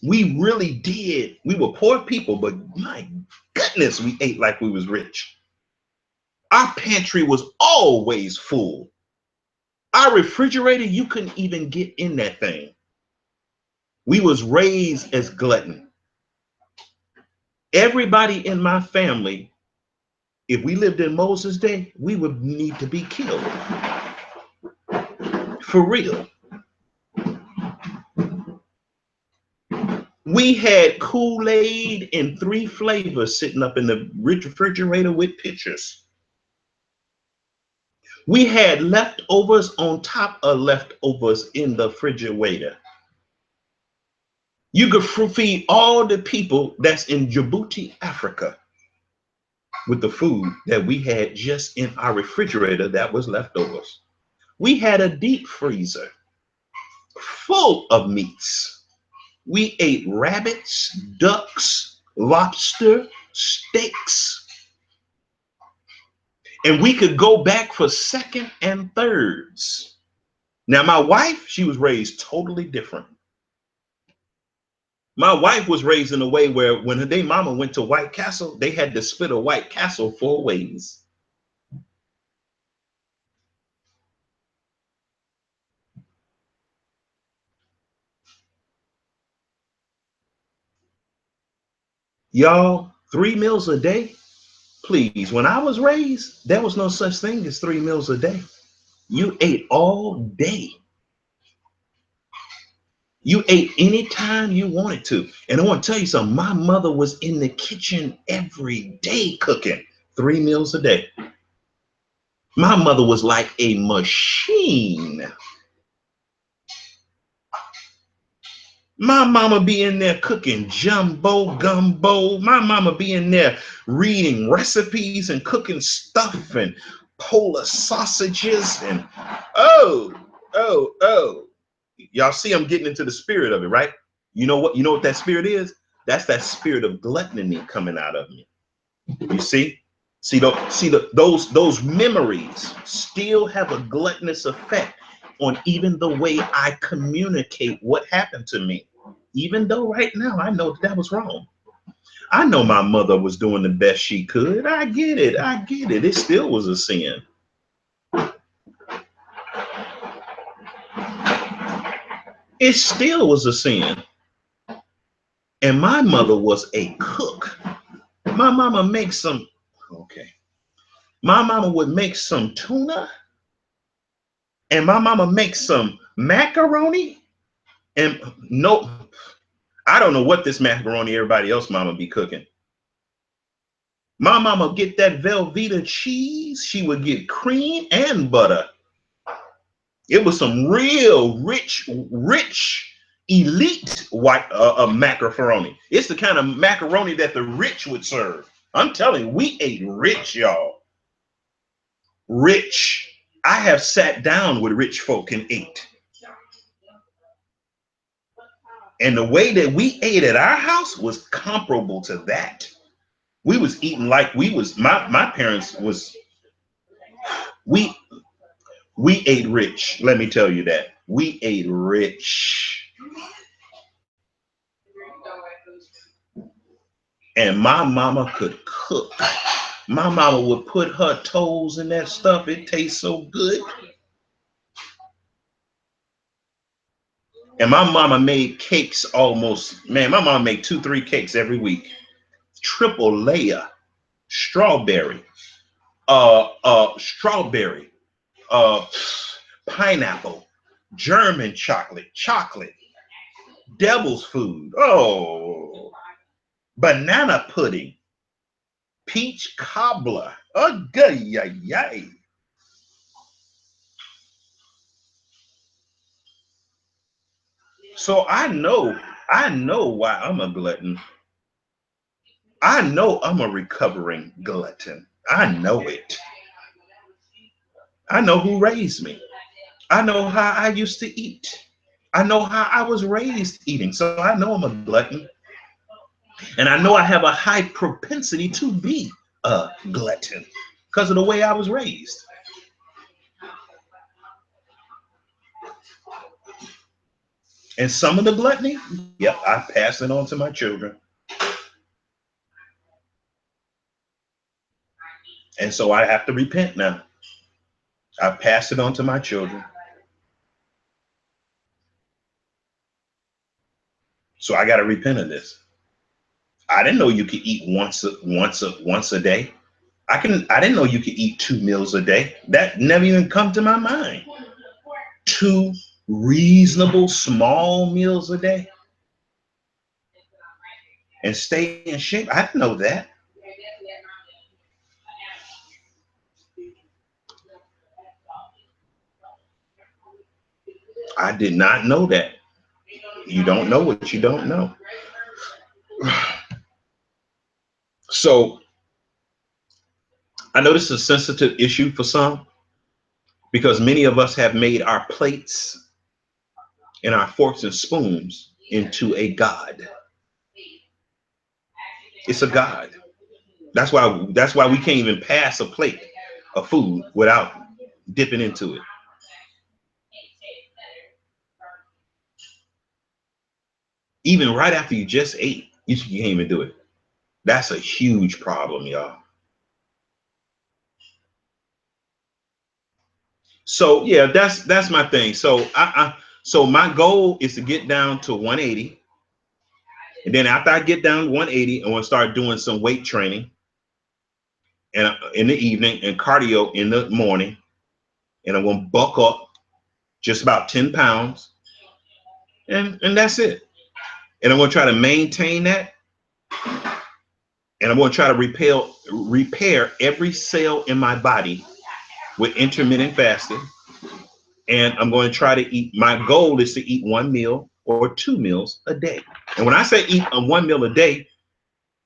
We really did. We were poor people, but my goodness, we ate like we was rich. Our pantry was always full. Our refrigerator, you couldn't even get in that thing. We was raised as glutton. Everybody in my family, if we lived in Moses' day, we would need to be killed. For real. We had Kool-Aid in 3 flavors sitting up in the refrigerator with pictures. We had leftovers on top of leftovers in the refrigerator. You could feed all the people that's in Djibouti, Africa, with the food that we had just in our refrigerator that was leftovers. We had a deep freezer full of meats. We ate rabbits, ducks, lobster, steaks. And we could go back for second and thirds. Now, my wife, she was raised totally different. My wife was raised in a way where when her day mama went to White Castle, they had to split a White Castle 4 ways. Y'all, 3 meals a day? Please, when I was raised, there was no such thing as 3 meals a day. You ate all day. You ate anytime you wanted to. And I want to tell you something. My mother was in the kitchen every day cooking 3 meals a day. My mother was like a machine. My mama be in there cooking jumbo gumbo. My mama be in there reading recipes and cooking stuff and Polish sausages and oh. Y'all see I'm getting into the spirit of it, right? You know what that spirit is? That's that spirit of gluttony coming out of me. You see? Those memories still have a gluttonous effect on even the way I communicate what happened to me. even though right now I know that was wrong. I know my mother was doing the best she could. I get it. I get it. It still was a sin. It still was a sin. And my mother was a cook. My mama makes some, okay. My mama would make some tuna, and my mama makes some macaroni. And no, I don't know what this macaroni everybody else mama be cooking. My mama get that Velveeta cheese. She would get cream and butter. It was some real rich, elite white macaroni. It's the kind of macaroni that the rich would serve. I'm telling you, we ate rich, y'all. Rich. I have sat down with rich folk and ate. And the way that we ate at our house was comparable to that. We was eating like we was, my parents was, we ate rich. Let me tell you that. We ate rich. And my mama could cook. My mama would put her toes in that stuff. It tastes so good. And my mama made cakes almost, man, my mama made 2-3 cakes every week. Triple layer, strawberry, pineapple, German chocolate, devil's food. Oh, banana pudding, peach cobbler. Oh, yay. So I know why I'm a glutton. I know I'm a recovering glutton. I know it. I know who raised me. I know how I used to eat. I know how I was raised eating. So I know I'm a glutton. And I know I have a high propensity to be a glutton because of the way I was raised. And some of the gluttony, yep, I pass it on to my children. And so I have to repent now. I pass it on to my children. So I got to repent of this. I didn't know you could eat once a day. I didn't know you could eat 2 meals a day. That never even come to my mind. 2 reasonable small meals a day and stay in shape. I didn't know that. I did not know that. You don't know what you don't know. So I know this is a sensitive issue for some because many of us have made our plates and our forks and spoons into a god. It's a god. That's why we can't even pass a plate of food without dipping into it. Even right after you just ate, you can't even do it. That's a huge problem, y'all. So yeah, that's my thing. So so my goal is to get down to 180. And then after I get down to 180, I want to start doing some weight training and in the evening and cardio in the morning. And I'm going to bulk up just about 10 pounds. And that's it. And I'm going to try to maintain that. And I'm going to try to repair every cell in my body with intermittent fasting. And I'm going to try to eat. My goal is to eat 1 meal or 2 meals a day. And when I say eat 1 meal a day,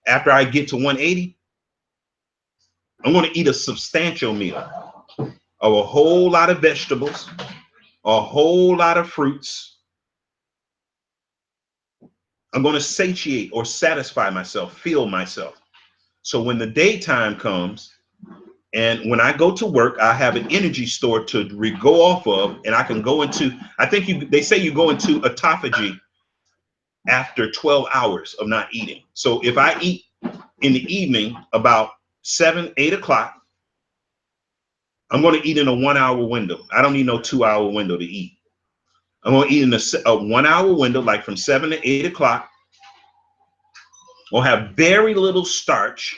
after I get to 180, I'm going to eat a substantial meal of a whole lot of vegetables, a whole lot of fruits. I'm going to satiate or satisfy myself, fill myself. So when the daytime comes and when I go to work, I have an energy store to go off of, and I can go into, I think they say you go into autophagy after 12 hours of not eating. So if I eat in the evening about 7, 8 o'clock, I'm going to eat in a 1 hour window. I don't need no 2 hour window to eat. I'm going to eat in a 1 hour window, like from 7 to 8 o'clock. I'll have very little starch.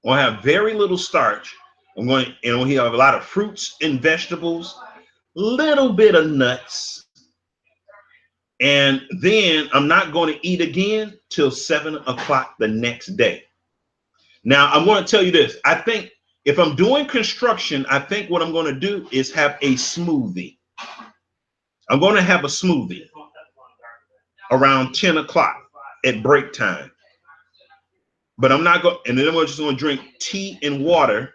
I'll have very little starch. I'm going to have a lot of fruits and vegetables, little bit of nuts. And then I'm not going to eat again till 7 o'clock the next day. Now, I'm going to tell you this. I think if I'm doing construction, I think what I'm going to do is have a smoothie. I'm going to have a smoothie around 10 o'clock at break time. But I'm not going, and then I'm just going to drink tea and water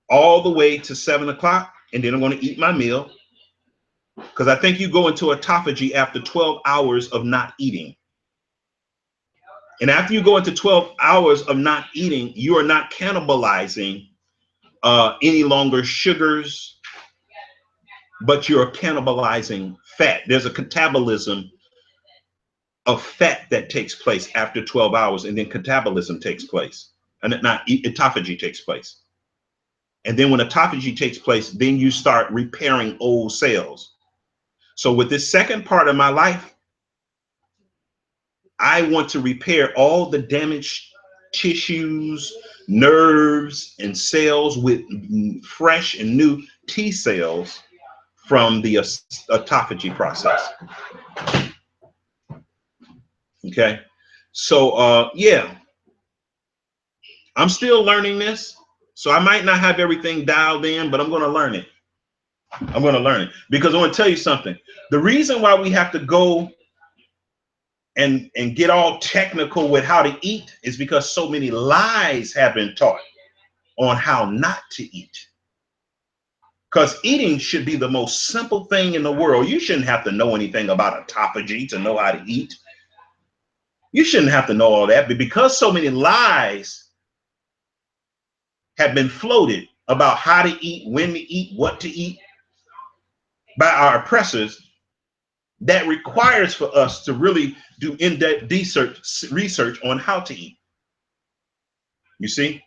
all the way to 7 o'clock. And then I'm going to eat my meal. Because I think you go into autophagy after 12 hours of not eating. And after you go into 12 hours of not eating, you are not cannibalizing any longer sugars, but you're cannibalizing fat. There's a catabolism of fat that takes place after 12 hours, and then catabolism takes place, and not autophagy takes place. And then when autophagy takes place, then you start repairing old cells. So with this second part of my life, I want to repair all the damaged tissues, nerves, and cells with fresh and new T cells from the autophagy process. Okay, so yeah, I'm still learning this, so I might not have everything dialed in, but I'm going to learn it. I'm going to learn it because I want to tell you something. The reason why we have to go and get all technical with how to eat is because so many lies have been taught on how not to eat. Because eating should be the most simple thing in the world. You shouldn't have to know anything about autophagy to know how to eat. You shouldn't have to know all that, but because so many lies have been floated about how to eat, when to eat, what to eat by our oppressors, that requires for us to really do in-depth research on how to eat. You see?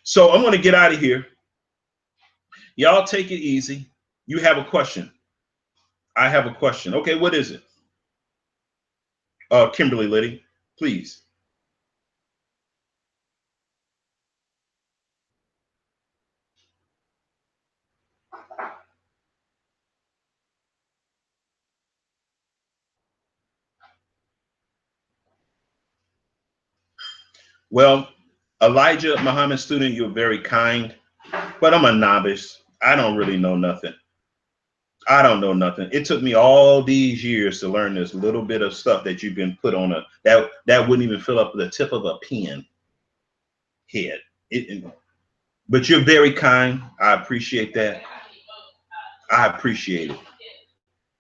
So I'm going to get out of here. Y'all take it easy. You have a question. I have a question. Okay, what is it? Kimberly Liddy, please. Well, Elijah Muhammad student, you're very kind, but I'm a novice. I don't really know nothing. I don't know nothing. It took me all these years to learn this little bit of stuff that you've been put on that wouldn't even fill up the tip of a pen head. But you're very kind. I appreciate that. I appreciate it.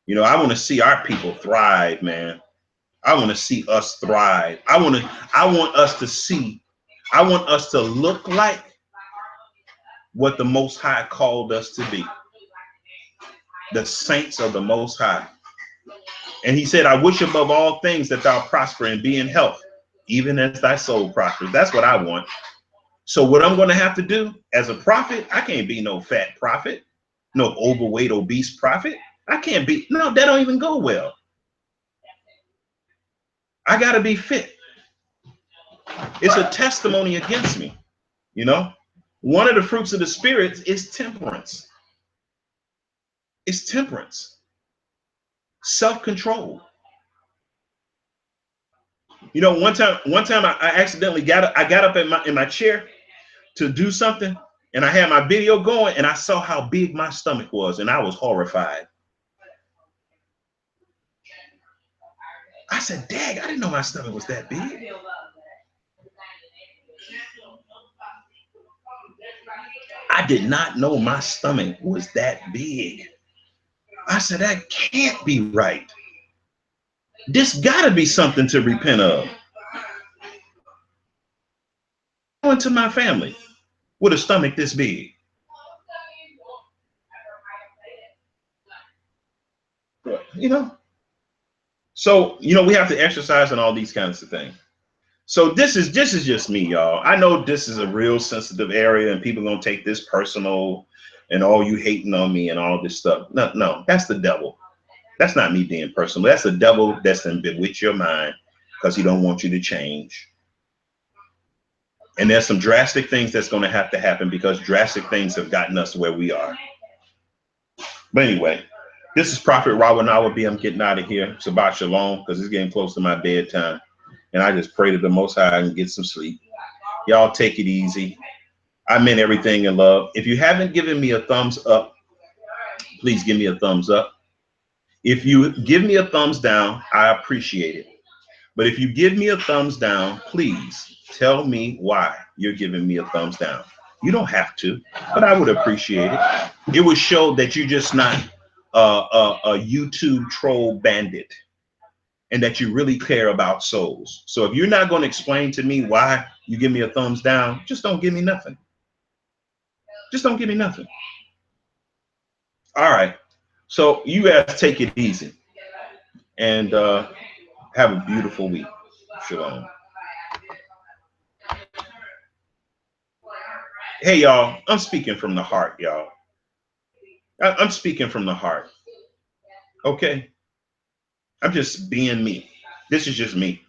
You know, I want to see our people thrive, man. I want to see us thrive. I want us to look like what the Most High called us to be. The saints of the Most High. And he said, I wish above all things that thou prosper and be in health, even as thy soul prospers. That's what I want. So what I'm going to have to do as a prophet, I can't be no fat prophet, no overweight, obese prophet. I can't be, no, that don't even go well. I got to be fit. It's a testimony against me. You know, one of the fruits of the spirit is temperance. It's temperance, self-control. You know, one time I accidentally got up in my chair to do something, and I had my video going, and I saw how big my stomach was, and I was horrified. I said, dang, I didn't know my stomach was that big. I did not know my stomach was that big. I said, that can't be right. This gotta be something to repent of. I went to my family with a stomach this big. you know. So, you know, we have to exercise on all these kinds of things. So this is just me, y'all. I know this is a real sensitive area and people are gonna take this personal and all you hating on me and all this stuff. No, that's the devil. That's not me being personal. That's the devil that's in bewitch your mind because he don't want you to change. And there's some drastic things that's going to happen because drastic things have gotten us where we are. But anyway, this is Prophet Rawanawa B. I'm getting out of here. Shabbat Shalom, because it's getting close to my bedtime. And I just pray to the Most High and get some sleep. Y'all take it easy. I meant everything in love. If you haven't given me a thumbs up, please give me a thumbs up. If you give me a thumbs down, I appreciate it. But if you give me a thumbs down, please tell me why you're giving me a thumbs down. You don't have to, but I would appreciate it. It would show that you're just not a YouTube troll bandit and that you really care about souls. So if you're not going to explain to me why you give me a thumbs down, just don't give me nothing. Just don't give me nothing. All right. So you guys take it easy and have a beautiful week. Shalom. Hey, y'all, I'm speaking from the heart, y'all. I'm speaking from the heart. Okay? I'm just being me. This is just me.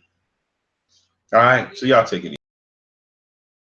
All right? So y'all take it easy.